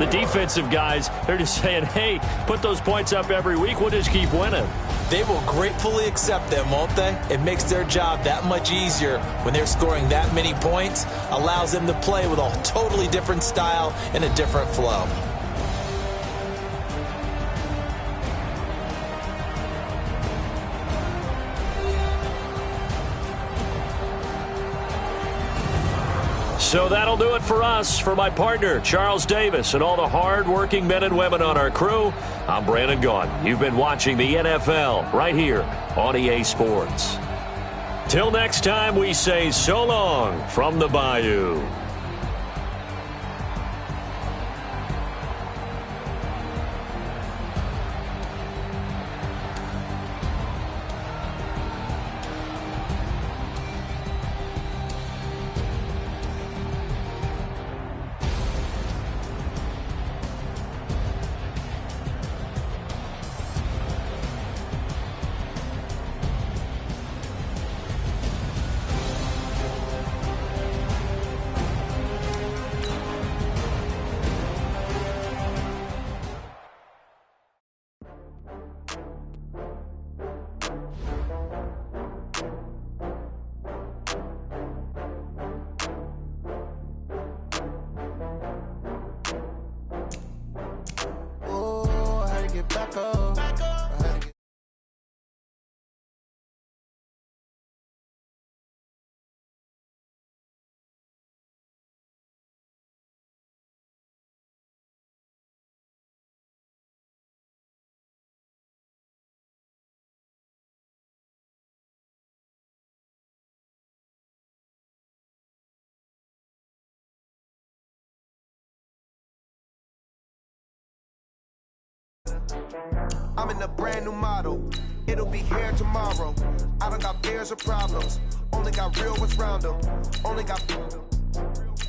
the defensive guys, they're just saying, hey, put those points up every week. We'll just keep winning. They will gratefully accept them, won't they? It makes their job that much easier when they're scoring that many points. Allows them to play with a totally different style and a different flow. So that'll do it for us. For my partner, Charles Davis, and all the hard-working men and women on our crew, I'm Brandon Gaudin. You've been watching the NFL right here on EA Sports. Till next time, we say so long from the Bayou. get back up. I had to get I'm in a brand new model. It'll be here tomorrow. I don't got fears or problems. Only got real ones round them. Only got.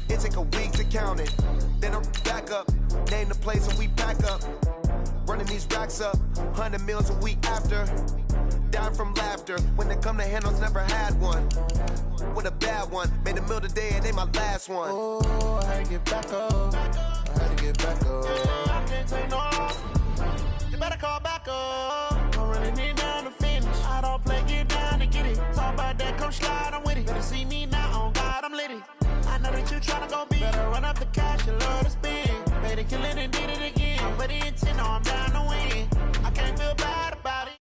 It take a week to count it. Then I'm back up. Name the place and we pack up. Running these racks up. 100 meals a week after. Down from laughter. When they come to handles, never had one. With a bad one. Made a meal today and ain't my last one. oh, I had to get back up. I had to get back up. I can't take no off. You better call back up. Don't really need down to finish. I don't play, get down to get it. Talk about that, come slide, I'm with it. Better see me now, on God, I'm litty. I know that you tryna go big. Better run up the cash, you love to spend. Made it, kill it, and did it again. But the intent, no, I'm down to win. I can't feel bad about it.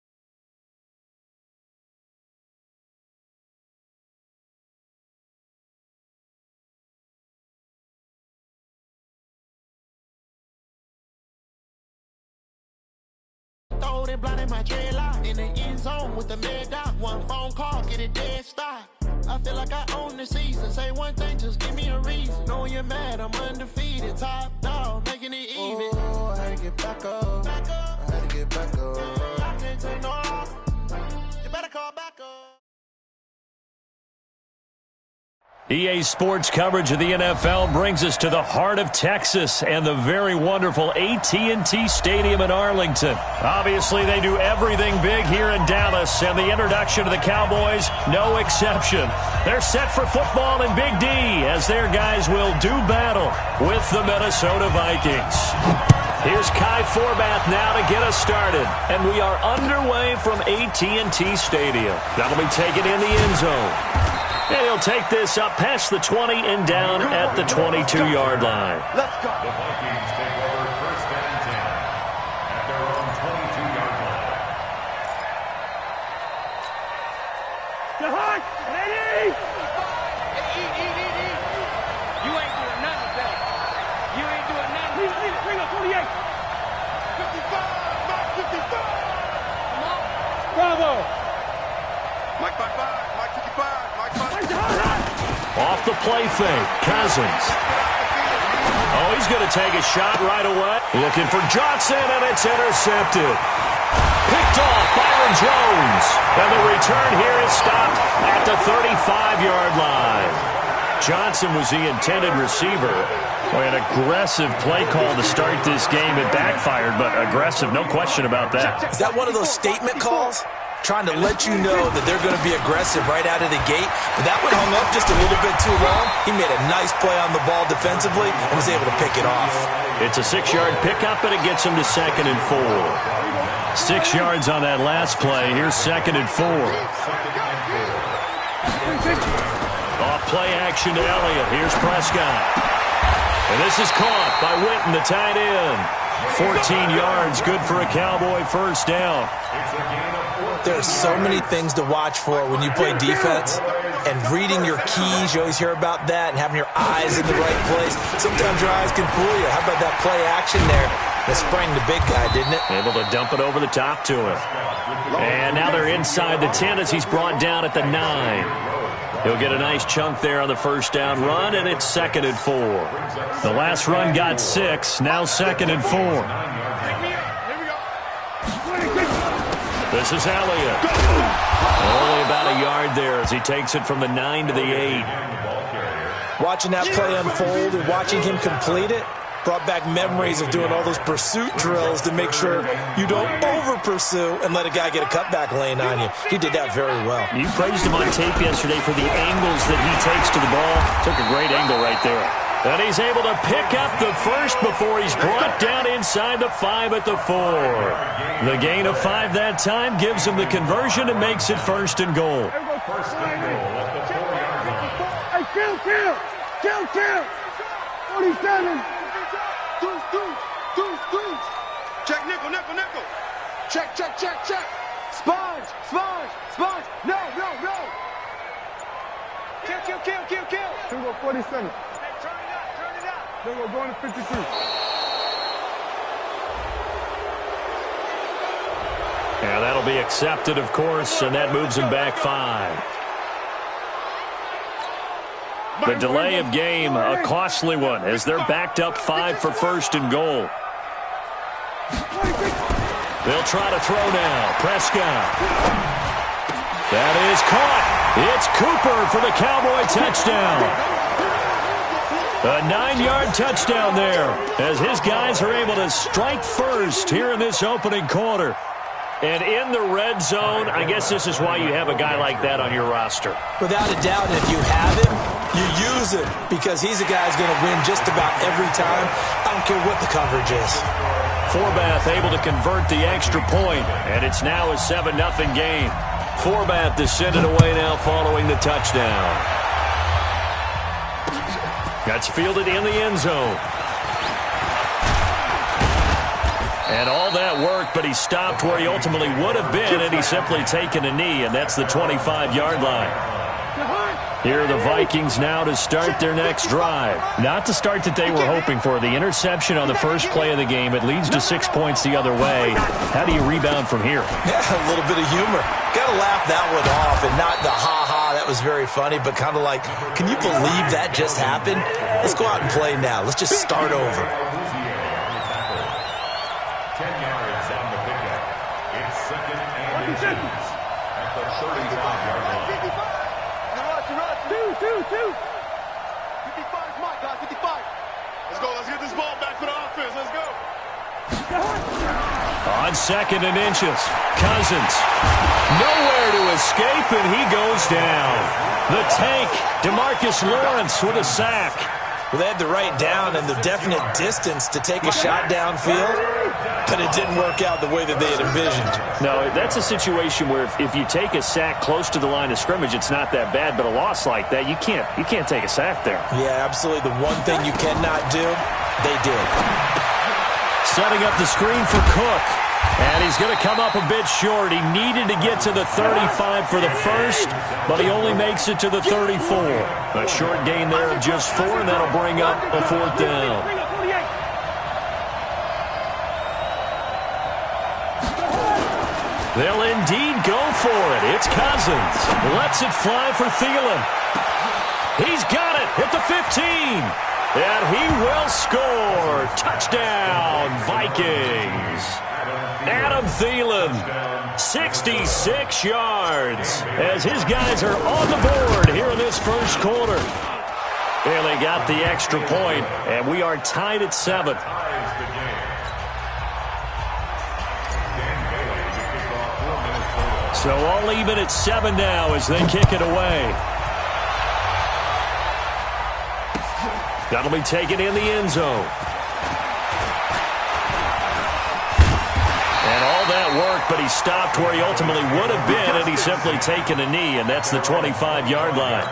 Throw it blind in my dreadlock. In the end zone with the mad dot. One phone call, get it dead stop. I feel like I own the season. Say one thing, just give me a reason. Knowing you're mad, I'm undefeated. Top dog, making it even. Oh, I had to get back up. I had to get back up. I can't take no off. You better call back up. EA Sports coverage of the NFL brings us to the heart of Texas and the very wonderful AT&T Stadium in Arlington. Obviously, they do everything big here in Dallas, and the introduction of the Cowboys, no exception. They're set for football in Big D as their guys will do battle with the Minnesota Vikings. Here's Kai Forbath now to get us started, and we are underway from AT&T Stadium. That'll be taken in the end zone. And he'll take this up past the 20 and down at the 22-yard line. Let's go. The Vikings take over first and 10 at their own 22-yard line. Hard. Ready? Eat. You ain't doing nothing today. You ain't doing nothing. Lead it. Bring up 28. 55. Mark 55. Come on. Bravo. Mike 55. Mike 55. Off the play fake, Cousins. Oh, he's going to take a shot right away. Looking for Johnson, and it's intercepted. Picked off Byron Jones. And the return here is stopped at the 35-yard line. Johnson was the intended receiver. Boy, an aggressive play call to start this game. It backfired, but aggressive, no question about that. Is that one of those statement calls? Trying to let you know that they're going to be aggressive right out of the gate. But that one hung up just a little bit too long. He made a nice play on the ball defensively and was able to pick it off. It's a 6-yard pickup, and it gets him to 2nd and 4. 6 yards on that last play. Here's 2nd and 4. Off play action to Elliott. Here's Prescott. And this is caught by Witten, the tight end. 14 yards, good for a Cowboy first down. There are so many things to watch for when you play defense, and reading your keys, you always hear about that, and having your eyes in the right place. Sometimes your eyes can fool you. How about that play action there? That sprang the big guy, didn't it? Able to dump it over the top to him. And now they're inside the 10 as he's brought down at the 9. He'll get a nice chunk there on the first down run, and it's 2nd and 4. The last run got 6, now 2nd and 4. This is Elliott. Only about a yard there as he takes it from the 9 to the 8. Watching that play unfold and watching him complete it brought back memories of doing all those pursuit drills to make sure you don't over-pursue and let a guy get a cutback lane on you. He did that very well. You praised him on tape yesterday for the angles that he takes to the ball. Took a great angle right there. And he's able to pick up the first before he's brought down inside the 5 at the 4. The gain of 5 that time gives him the conversion and makes it 1st and goal. First and goal at the 4-yard line. Hey, kill. 47. Deuce. Check, nickel, nickel, nickel. Check, check, check, check. Sponge, sponge, sponge. No, no, no. Kill, kill, kill, kill, kill. Here we go, 47. Hey, turn it up, turn it up. Then we're going to 53. Yeah, that'll be accepted, of course, and that moves him back 5. The delay of game, a costly one, as they're backed up 5 for first and goal. They'll try to throw now. Prescott. That is caught. It's Cooper for the Cowboy touchdown. A 9-yard touchdown there, as his guys are able to strike first here in this opening quarter. And in the red zone, I guess this is why you have a guy like that on your roster. Without a doubt, if you have him, you use him, because he's a guy who's going to win just about every time. I don't care what the coverage is. Forbath able to convert the extra point, and it's now a 7-0 game. Forbath to send it away now following the touchdown. That's fielded in the end zone. And all that work, but he stopped where he ultimately would have been, and he's simply taken a knee, and that's the 25-yard line. Here are the Vikings now to start their next drive. Not the start that they were hoping for. The interception on the first play of the game. It leads to 6 points the other way. How do you rebound from here? Yeah, a little bit of humor. Got to laugh that one off, and not the ha-ha, that was very funny, but kind of like, can you believe that just happened? Let's go out and play now. Let's just start over. 10 yards on the pickup. It's second and inches at the 35-yard line. 55 is my guy, 55. Let's go, let's get this ball back for the offense. Let's go. On second and inches, Cousins. Nowhere to escape, and he goes down. The tank, DeMarcus Lawrence with a sack. Well, they had the right down and the definite distance to take a shot downfield, but it didn't work out the way that they had envisioned. No, that's a situation where if you take a sack close to the line of scrimmage, it's not that bad, but a loss like that, you can't take a sack there. Yeah, absolutely. The one thing you cannot do, they did. Setting up the screen for Cook. And he's going to come up a bit short. He needed to get to the 35 for the first, but he only makes it to the 34. A short gain there of just 4, and that'll bring up a 4th down. They'll indeed go for it. It's Cousins. Lets it fly for Thielen. He's got it at the 15. And he will score. Touchdown, Vikings. Adam Thielen, 66 yards, as his guys are on the board here in this first quarter. And they got the extra point, and we are tied at 7. So all even at 7 now as they kick it away. That'll be taken in the end zone. And all that work, but he stopped where he ultimately would have been, and he's simply taken a knee, and that's the 25-yard line.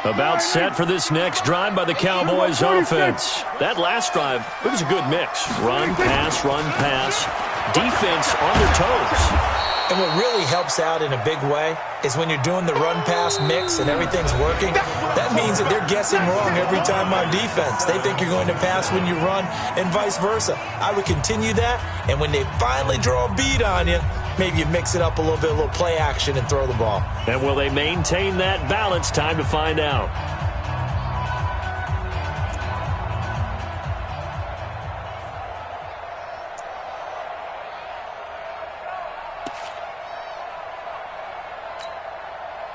About set for this next drive by the Cowboys offense. That last drive, it was a good mix. Run, pass, defense on their toes. And what really helps out in a big way is when you're doing the run-pass mix and everything's working, that means that they're guessing wrong every time on defense. They think you're going to pass when you run and vice versa. I would continue that, and when they finally draw a bead on you, maybe you mix it up a little bit, a little play action, and throw the ball. And will they maintain that balance? Time to find out.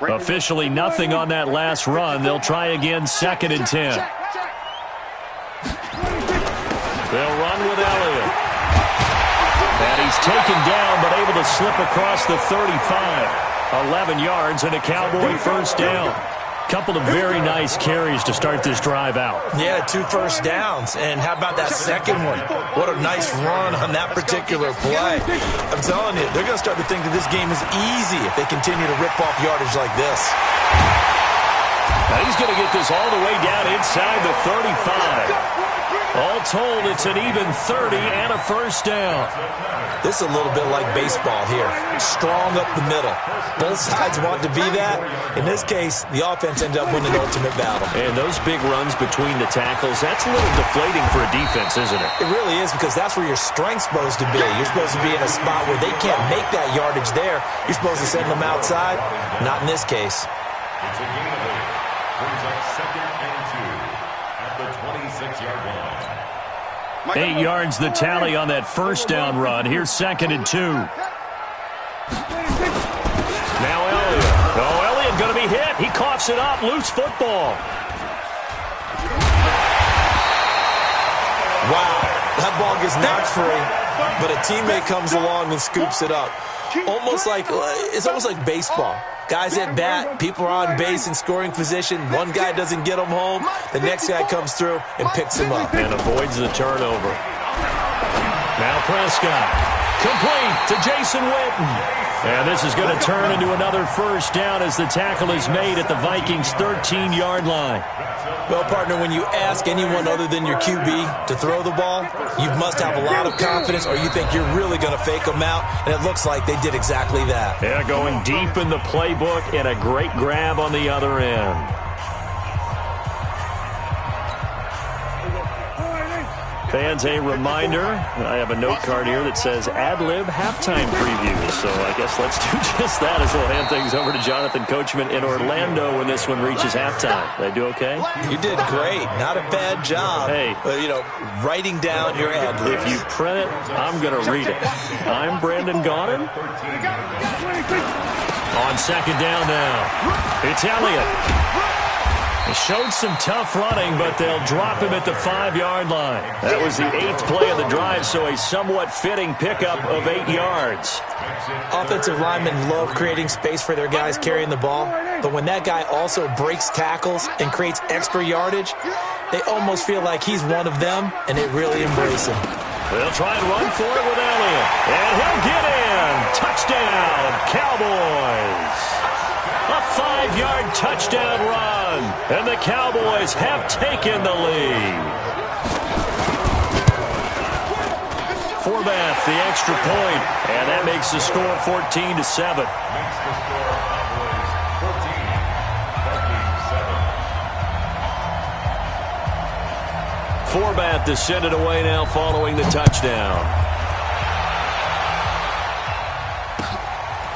Officially nothing on that last run. They'll try again, 2nd and 10. They'll run with Elliott. And he's taken down, but able to slip across the 35. 11 yards and a Cowboy first down. Couple of very nice carries to start this drive out. Yeah, 2 first downs. And how about that second one? What a nice run on that particular play. I'm telling you, they're going to start to think that this game is easy if they continue to rip off yardage like this. Now he's going to get this all the way down inside the 35. All told, it's an even 30 and a first down. This is a little bit like baseball here. Strong up the middle. Both sides want to be that. In this case, the offense ended up winning the ultimate battle. And those big runs between the tackles, that's a little deflating for a defense, isn't it? It really is, because that's where your strength's supposed to be. You're supposed to be in a spot where they can't make that yardage there. You're supposed to send them outside. Not in this case. It's a gain of 8. Brings up 2nd and 2 at the 26-yard line. 8 yards the tally on that first down run. Here's 2nd and 2. Now Elliott. Oh, Elliott going to be hit. He coughs it up. Loose football. Wow. That ball gets knocked free, but a teammate comes along and scoops it up. It's almost like baseball. Guys at bat, people are on base in scoring position. One guy doesn't get him home. The next guy comes through and picks him up. And avoids the turnover. Now Prescott. Complete to Jason Witten. And this is going to turn into another first down as the tackle is made at the Vikings' 13-yard line. Well, partner, when you ask anyone other than your QB to throw the ball, you must have a lot of confidence, or you think you're really going to fake them out, and it looks like they did exactly that. Yeah, going deep in the playbook and a great grab on the other end. Fans, a reminder, I have a note card here that says ad-lib halftime previews. So I guess let's do just that as we'll hand things over to Jonathan Coachman in Orlando when this one reaches halftime. Did I do okay? You did great. Not a bad job. Hey. Writing down your ad-libs. If you print it, I'm going to read it. I'm Brandon Gaudin. On 2nd down now. It's Elliott. He showed some tough running, but they'll drop him at the 5-yard line. That was the 8th play of the drive, so a somewhat fitting pickup of 8 yards. Offensive linemen love creating space for their guys carrying the ball, but when that guy also breaks tackles and creates extra yardage, they almost feel like he's one of them, and they really embrace him. They'll try and run for it with Elliott, and he'll get in. Touchdown, Cowboys. A 5-yard touchdown run, and the Cowboys have taken the lead. Forbath, the extra point, and that makes the score 14-7. Forbath to send it away now following the touchdown.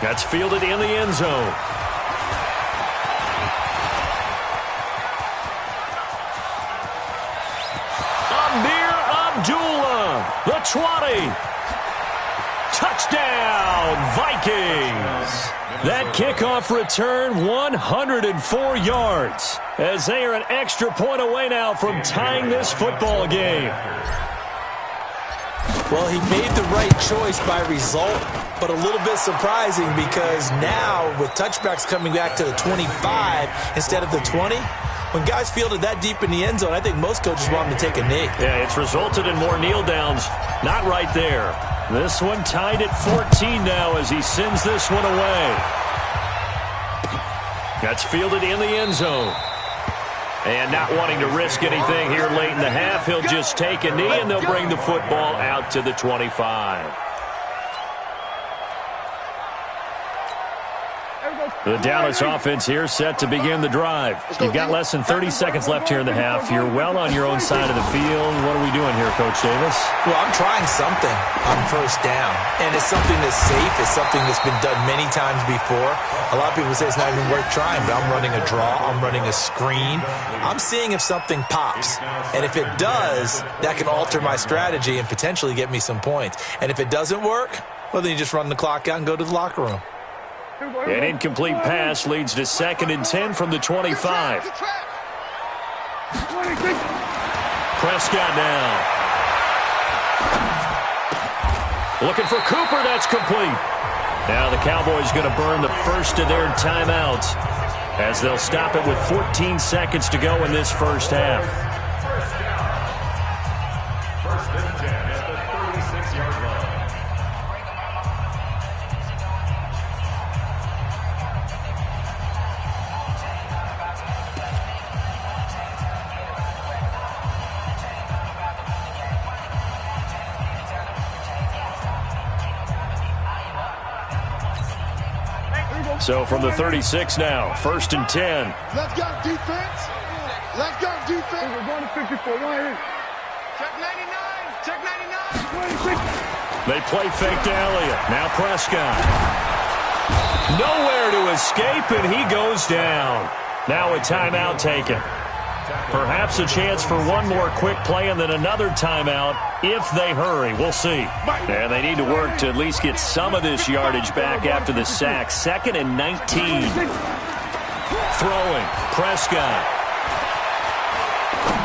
That's fielded in the end zone. The 20. Touchdown, Vikings. That kickoff return, 104 yards, as they are an extra point away now from tying this football game. Well, he made the right choice by result, but a little bit surprising because now with touchbacks coming back to the 25 instead of the 20, when guys fielded that deep in the end zone, I think most coaches want them to take a knee. Yeah, it's resulted in more kneel downs. Not right there. This one tied at 14 now as he sends this one away. That's fielded in the end zone. And not wanting to risk anything here late in the half, he'll just take a knee and they'll bring the football out to the 25. The Dallas offense here set to begin the drive. You've got less than 30 seconds left here in the half. You're well on your own side of the field. What are we doing here, Coach Davis? Well, I'm trying something on first down, and it's something that's safe. It's something that's been done many times before. A lot of people say it's not even worth trying, but I'm running a draw. I'm running a screen. I'm seeing if something pops, and if it does, that can alter my strategy and potentially get me some points. And if it doesn't work, well, then you just run the clock out and go to the locker room. An incomplete pass leads to 2nd and 10 from the 25. Prescott now. Looking for Cooper. That's complete. Now the Cowboys going to burn the first of their timeouts as they'll stop it with 14 seconds to go in this first half. First and 10 at the 36-yard line. So from the 36 now, 1st and 10. Let's go defense. Let's go defense. We're going to 54. Right here. Check 99. Check 99. 26. They play fake to Elliott. Now Prescott. Nowhere to escape, and he goes down. Now a timeout taken. Perhaps a chance for one more quick play and then another timeout if they hurry. We'll see. And they need to work to at least get some of this yardage back after the sack. 2nd and 19. Throwing. Prescott.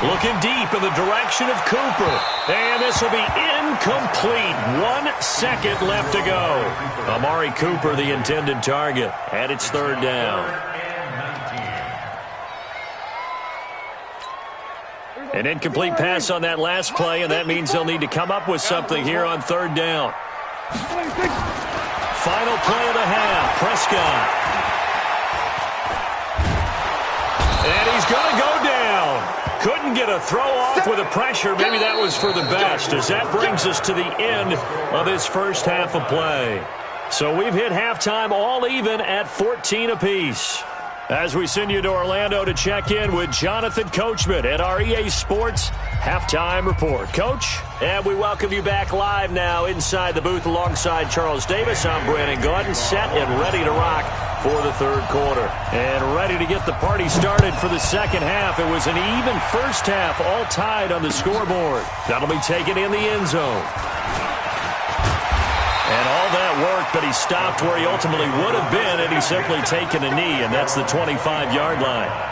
Looking deep in the direction of Cooper. And this will be incomplete. 1 second left to go. Amari Cooper, the intended target. And it's 3rd down. An incomplete pass on that last play, and that means they'll need to come up with something here on 3rd down. Final play of the half. Prescott. And he's going to go down. Couldn't get a throw off with the pressure. Maybe that was for the best, as that brings us to the end of this first half of play. So we've hit halftime all even at 14 apiece. As we send you to Orlando to check in with Jonathan Coachman at our EA Sports Halftime Report. Coach? And we welcome you back live now inside the booth alongside Charles Davis. I'm Brandon Gordon, set and ready to rock for the 3rd quarter. And ready to get the party started for the 2nd half. It was an even first half, all tied on the scoreboard. That'll be taken in the end zone. And all that worked, but he stopped where he ultimately would have been had he simply taken a knee, and that's the 25-yard line.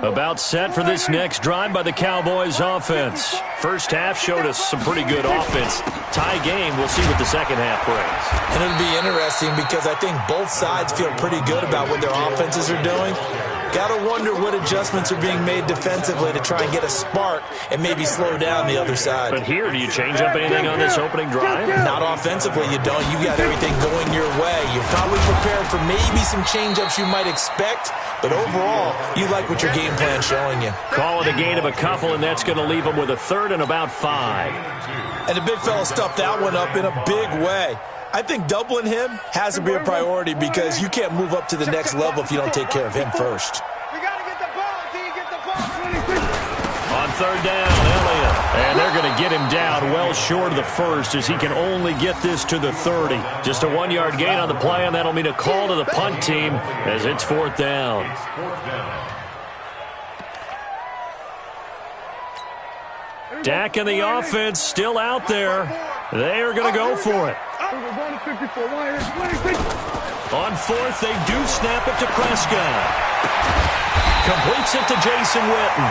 About set for this next drive by the Cowboys offense. First half showed us some pretty good offense. Tie game, we'll see what the second half brings. And it'll be interesting because I think both sides feel pretty good about what their offenses are doing. Got to wonder what adjustments are being made defensively to try and get a spark and maybe slow down the other side. But here, do you change up anything on this opening drive? Not offensively, you don't. You got everything going your way. You're probably prepared for maybe some change-ups you might expect, but overall, you like what your game plan's showing you. Call it a gain of a couple, and that's going to leave them with a 3rd and about 5. And the big fella stuffed that one up in a big way. I think doubling him has to be a priority because you can't move up to the next level if you don't take care of him first. We got to get the ball. Do you get the ball? On 3rd down, Elliott. And they're going to get him down well short of the first as he can only get this to the 30. Just a 1-yard gain on the play, and that'll mean a call to the punt team as it's 4th down. Dak and the offense still out there. They are going to go for it. On 4th, they do snap it to Prescott. Completes it to Jason Witten.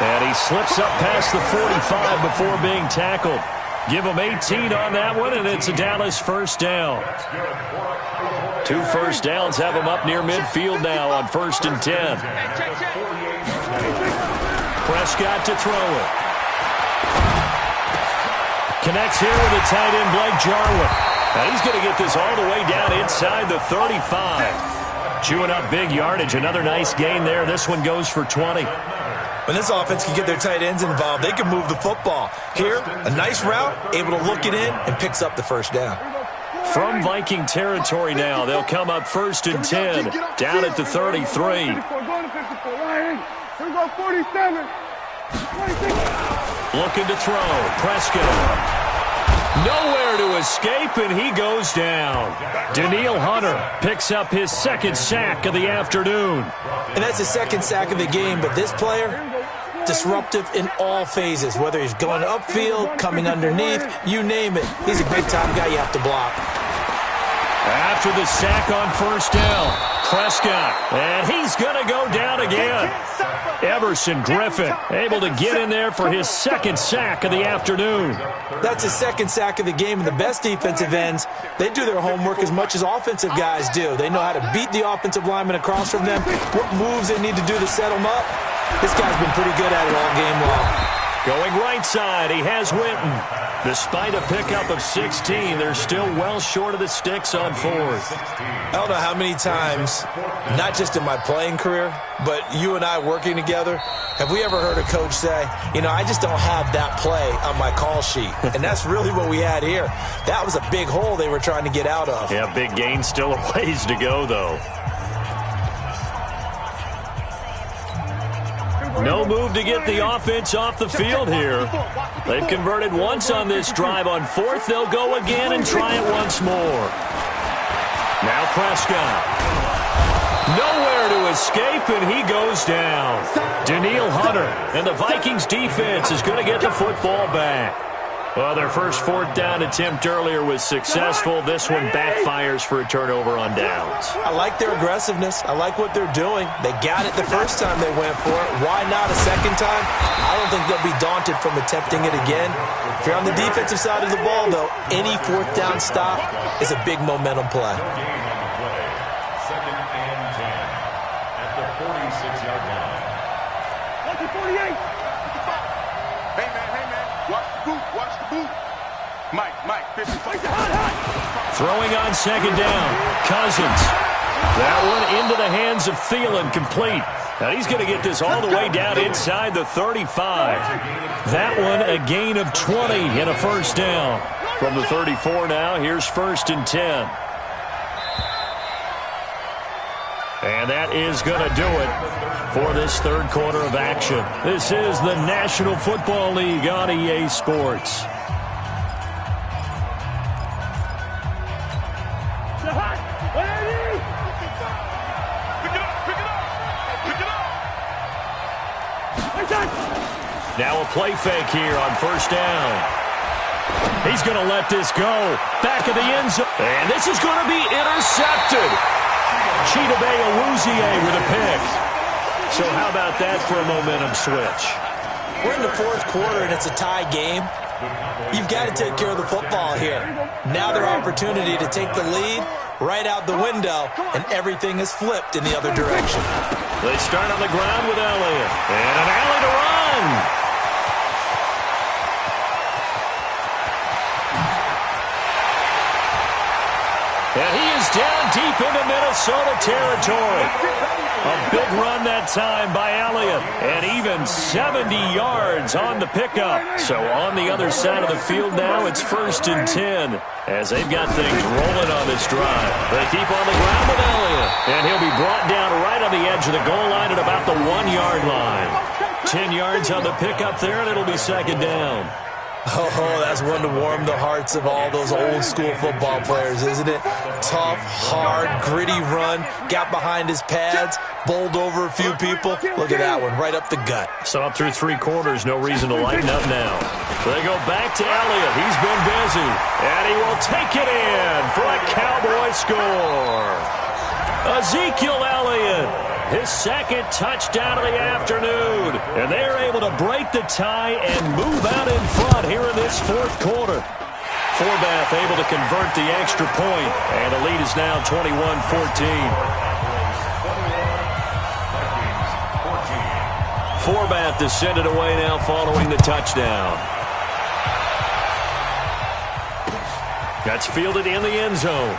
And he slips up past the 45 before being tackled. Give him 18 on that one, and it's a Dallas 1st down. 2 first downs have him up near midfield now on 1st and 10. Prescott to throw it. Connects here with a tight end, Blake Jarwin. Now he's going to get this all the way down inside the 35. Chewing up big yardage. Another nice gain there. This one goes for 20. When this offense can get their tight ends involved, they can move the football. Here, a nice route, able to look it in, and picks up the 1st down. From Viking territory now, they'll come up 1st and 10, down at the 33. Here we go, 47. Looking to throw. Prescott. Nowhere to escape, and he goes down. Daniil Hunter picks up his 2nd sack of the afternoon. And that's his 2nd sack of the game, but this player, disruptive in all phases, whether he's going upfield, coming underneath, you name it. He's a big-time guy you have to block. After the sack on 1st down, Prescott, and he's going to go down again. Everson Griffin able to get in there for his 2nd sack of the afternoon. That's his 2nd sack of the game, and the best defensive ends, they do their homework as much as offensive guys do. They know how to beat the offensive lineman across from them, what moves they need to do to set them up. This guy's been pretty good at it all game long. Going right side, he has Witten. Despite a pickup of 16, they're still well short of the sticks on fourth. I don't know how many times, not just in my playing career, but you and I working together, have we ever heard a coach say, you know, I just don't have that play on my call sheet. And that's really what we had here. That was a big hole they were trying to get out of. Yeah, big gain, still a ways to go, though. No move to get the offense off the field here. They've converted once on this drive. On fourth, they'll go again and try it once more. Now Prescott. Nowhere to escape, and he goes down. Daniil Hunter, and the Vikings defense is going to get the football back. Well, their first fourth down attempt earlier was successful. This one backfires for a turnover on downs. I like their aggressiveness. I like what they're doing. They got it the first time they went for it. Why not a second time? I don't think they'll be daunted from attempting it again. If you're on the defensive side of the ball, though, any fourth down stop is a big momentum play. Second and 10 at the 46-yard line. 48. Hey, man. Watch the boot. Mike, 55. Throwing on second down. Cousins. That one into the hands of Thielen, complete. Now he's going to get this all the way down inside the 35. That one a gain of 20 and a first down. From the 34 now, here's first and 10. And that is going to do it for this third quarter of action. This is the National Football League on EA Sports. Now a play fake here on first down. He's going to let this go. Back of the end zone. And this is going to be intercepted. Chidobe Awuzie with a pick. So how about that for a momentum switch? We're in the fourth quarter, and it's a tie game. You've got to take care of the football here. Now their opportunity to take the lead right out the window, and everything is flipped in the other direction. They start on the ground with Elliott. And an alley to run. And he is down deep into Minnesota territory. A big run that time by Elliott. And even 70 yards on the pickup. So on the other side of the field now, it's first and 10. As they've got things rolling on this drive. They keep on the ground with Elliott. And he'll be brought down right on the edge of the goal line at about the 1-yard line. 10 yards on the pickup there, and it'll be second down. Oh, that's one to warm the hearts of all those old-school football players, isn't it? Tough, hard, gritty run, got behind his pads, bowled over a few people. Look at that one, right up the gut. So up through three quarters, no reason to lighten up now. They go back to Elliott. He's been busy. And he will take it in for a Cowboy score. Ezekiel Elliott, his second touchdown of the afternoon. And they're able to break the tie and move out in front here in this fourth quarter. Forbath able to convert the extra point. And the lead is now 21-14. Forbath to send it away now following the touchdown. That's fielded in the end zone.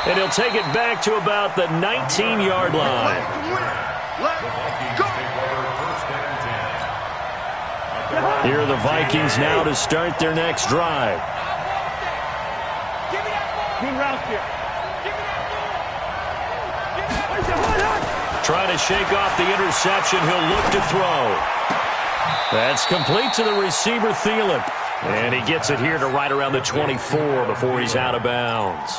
And he'll take it back to about the 19-yard line. Here are the Vikings now to start their next drive. Trying to shake off the interception. He'll look to throw. That's complete to the receiver, Thielen. And he gets it here to right around the 24 before he's out of bounds.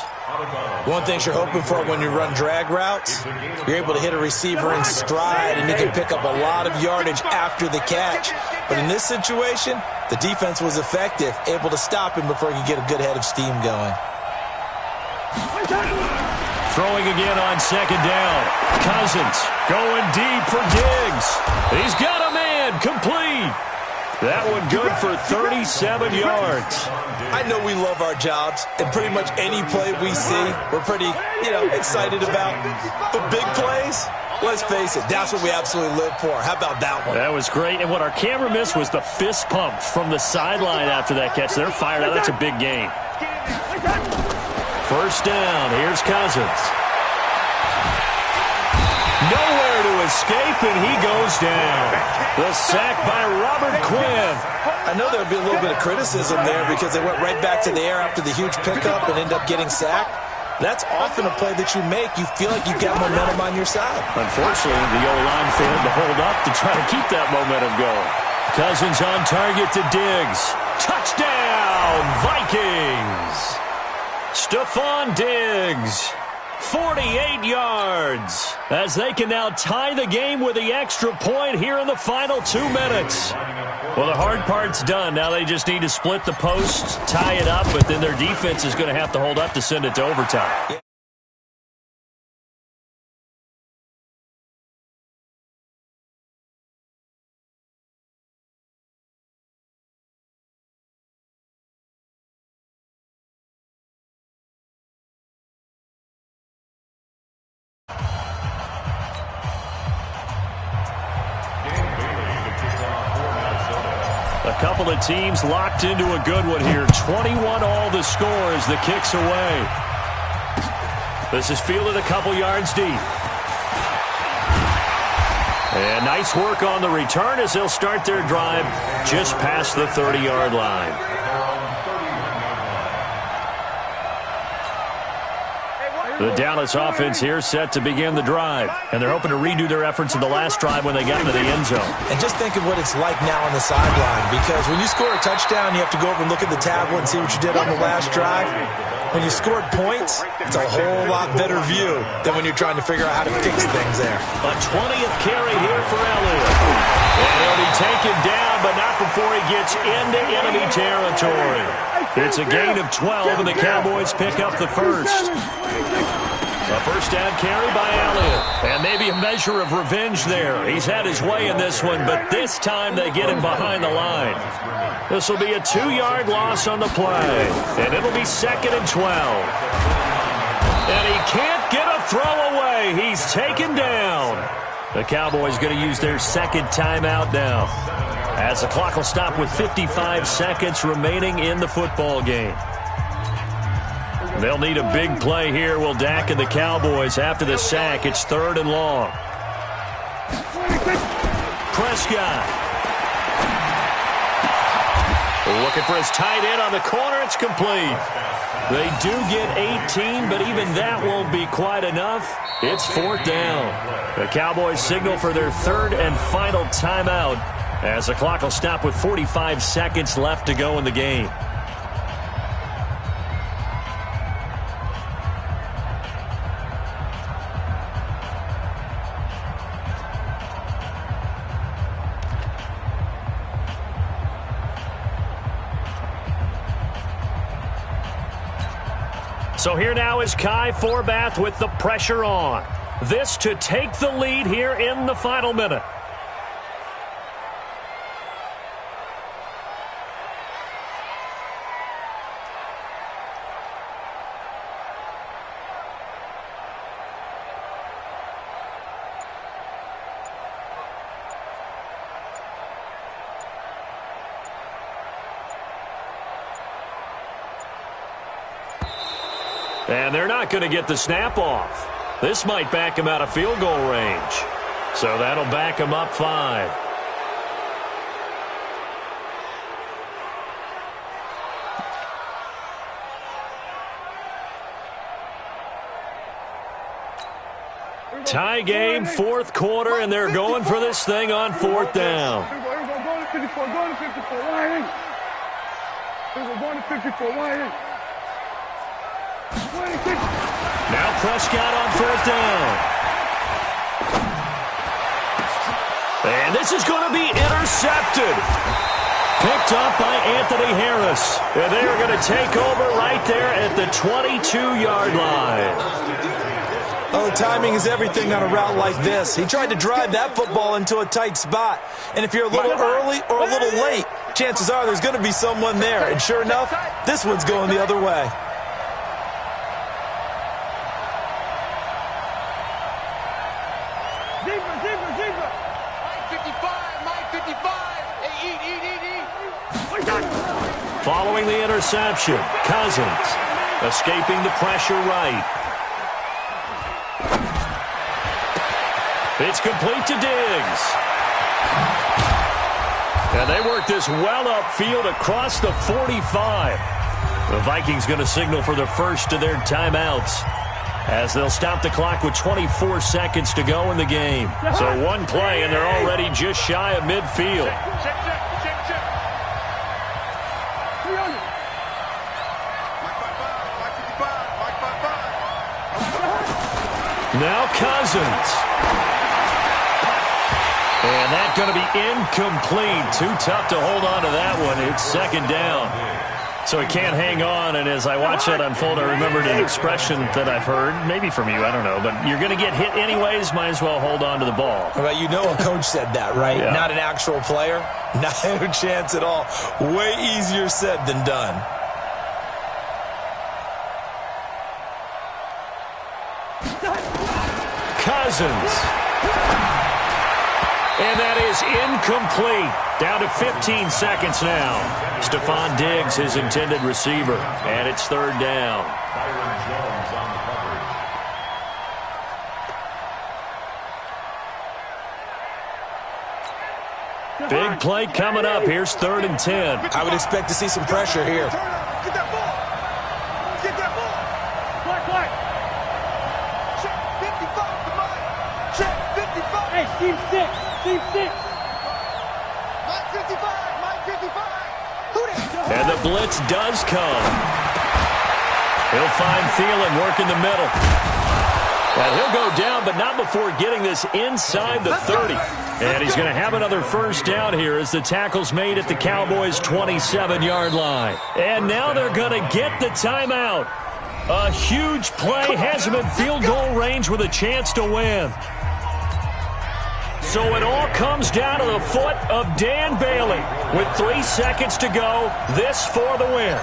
One thing you're hoping for when you run drag routes, you're able to hit a receiver in stride and you can pick up a lot of yardage after the catch. But in this situation, the defense was effective, able to stop him before he could get a good head of steam going. Throwing again on second down. Cousins going deep for Diggs. He's got a man, complete. That one good for 37 yards. I know we love our jobs, and pretty much any play we see, we're pretty, excited about. But big plays, Let's face it, that's what we absolutely live for. How about that one? That was great. And what our camera missed was the fist pump from the sideline after that catch. They're fired out. That's a big gain. First down. Here's Cousins. Nowhere to escape, and he goes down. The sack by Robert Quinn. I know there would be a little bit of criticism there because they went right back to the air after the huge pickup and ended up getting sacked. That's often a play that you make. You feel like you've got momentum on your side. Unfortunately, the O-line failed to hold up to try to keep that momentum going. Cousins on target to Diggs. Touchdown, Vikings! Stephon Diggs. 48 yards as they can now tie the game with the extra point here in the final 2 minutes. Well, the hard part's done. Now they just need to split the posts, tie it up, but then their defense is going to have to hold up to send it to overtime. A couple of teams locked into a good one here. 21 all the score as the kick's away. This is fielded a couple yards deep. And nice work on the return as they'll start their drive just past the 30-yard line. The Dallas offense here set to begin the drive. And they're hoping to redo their efforts in the last drive when they got into the end zone. And just think of what it's like now on the sideline. Because when you score a touchdown, you have to go over and look at the tablet and see what you did on the last drive. When you scored points, it's a whole lot better view than when you're trying to figure out how to fix things there. A 20th carry here for Elliott. And he'll be taken down, but not before he gets into enemy territory. It's a gain of 12, and the Cowboys pick up the first. A first down carry by Elliott. And maybe a measure of revenge there. He's had his way in this one, but this time they get him behind the line. This will be a 2-yard loss on the play. And it'll be 2nd and 12. And he can't get a throw away. He's taken down. The Cowboys going to use their second timeout now, as the clock will stop with 55 seconds remaining in the football game. They'll need a big play here, will Dak and the Cowboys after the sack. It's 3rd and long. Prescott. Looking for his tight end on the corner. It's complete. They do get 18, but even that won't be quite enough. It's 4th down. The Cowboys signal for their 3rd and final timeout as the clock will stop with 45 seconds left to go in the game. So here now is Kai Forbath with the pressure on. This to take the lead here in the final minute. And they're not going to get the snap off. This might back him out of field goal range. So that'll back him up 5. Tie game, 4th quarter, and they're going for this thing on 4th down. Now Prescott on 4th down. And this is going to be intercepted. Picked up by Anthony Harris. And they are going to take over right there at the 22-yard line. Oh, timing is everything on a route like this. He tried to drive that football into a tight spot. And if you're a little early or a little late, chances are there's going to be someone there. And sure enough, this one's going the other way. Following the interception, Cousins escaping the pressure right. It's complete to Diggs. And they work this well upfield across the 45. The Vikings going to signal for the first of their timeouts as they'll stop the clock with 24 seconds to go in the game. So one play, and they're already just shy of midfield. Now Cousins. And that's going to be incomplete. Too tough to hold on to that one. It's second down. So he can't hang on, and as I watch that unfold, I remembered an expression that I've heard, maybe from you, I don't know, but you're going to get hit anyways, might as well hold on to the ball. Well, you know a coach said that, right? Yeah. Not an actual player. Not a chance at all. Way easier said than done. Cousins. And that is incomplete. Down to 15 seconds now. Stephon Diggs, his intended receiver. And it's third down. Big play coming up. Here's 3rd and 10. I would expect to see some pressure here. Get that ball. Get that ball. Black. Check 55 to mine. Check 55. Hey, team 6. Team 6. Mike 55. Mike 55. Who that? And the blitz does come. He'll find Thielen working the middle. And he'll go down, but not before getting this inside the 30. And he's going to have another first down here as the tackle's made at the Cowboys' 27-yard line. And now they're going to get the timeout. A huge play has him in field goal range with a chance to win. So it all comes down to the foot of Dan Bailey. With 3 seconds to go, this for the win.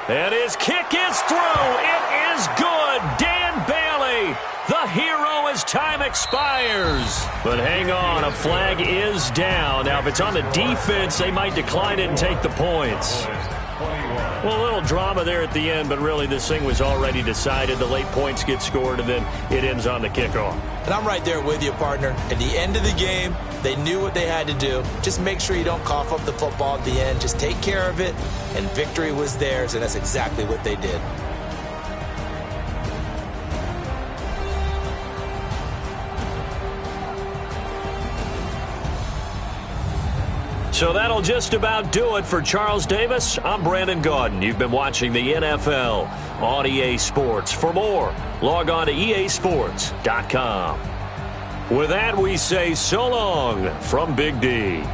And his kick is through. It is good. Dan Bailey, the hero as time expires. But hang on, a flag is down. Now, if it's on the defense, they might decline it and take the points. Well, a little drama there at the end, but really this thing was already decided. The late points get scored, and then it ends on the kickoff. And I'm right there with you, partner. At the end of the game, they knew what they had to do. Just make sure you don't cough up the football at the end. Just take care of it, and victory was theirs, and that's exactly what they did. So that'll just about do it for Charles Davis. I'm Brandon Gaudin. You've been watching the NFL on EA Sports. For more, log on to easports.com. With that, we say so long from Big D.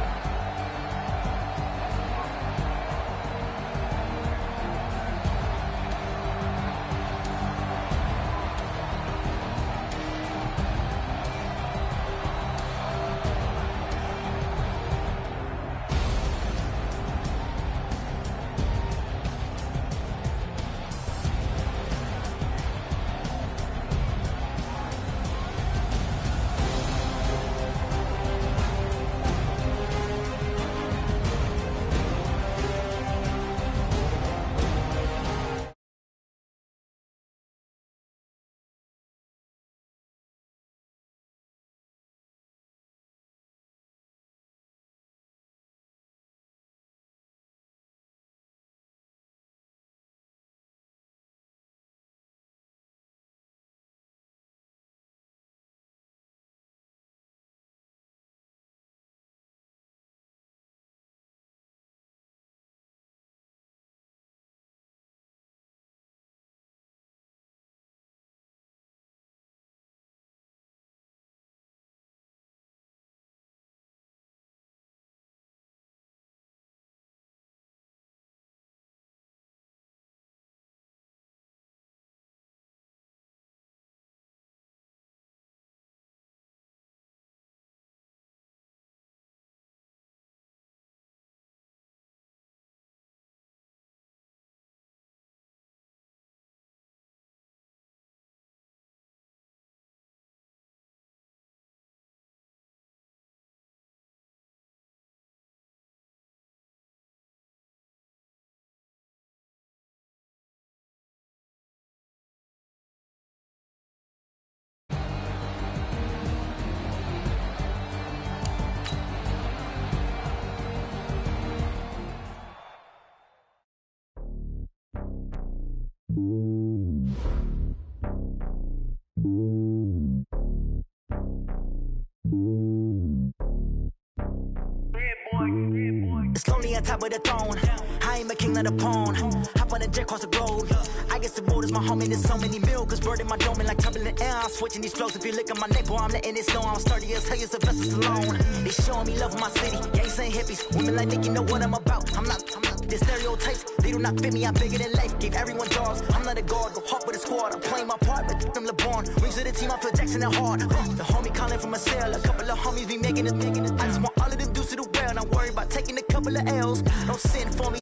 It's lonely on top of the throne. I ain't a king of the pawn. Hop on a jet across the globe. I guess the road is my home and there's so many miracles burning my dome and like turbulent air. I'm switching these flows. If you look at my neck, boy, I'm letting it snow. I'm sturdy as hell, it's a vessel alone. They showing me love in my city. Gangs ain't hippies. Women like think you know what I'm about. I'm not the stereotypes. They do not fit me. I'm bigger than life. Gave everyone jobs. I'm not a guard. Go hard with a squad. I'm playing my part, but them LeBron. Rings to the team. I feel Jackson and hard. The homie calling from a cell. A couple of homies be making it. I just want all of them dudes to do well. Not worry about taking a couple of L's. No sin for me.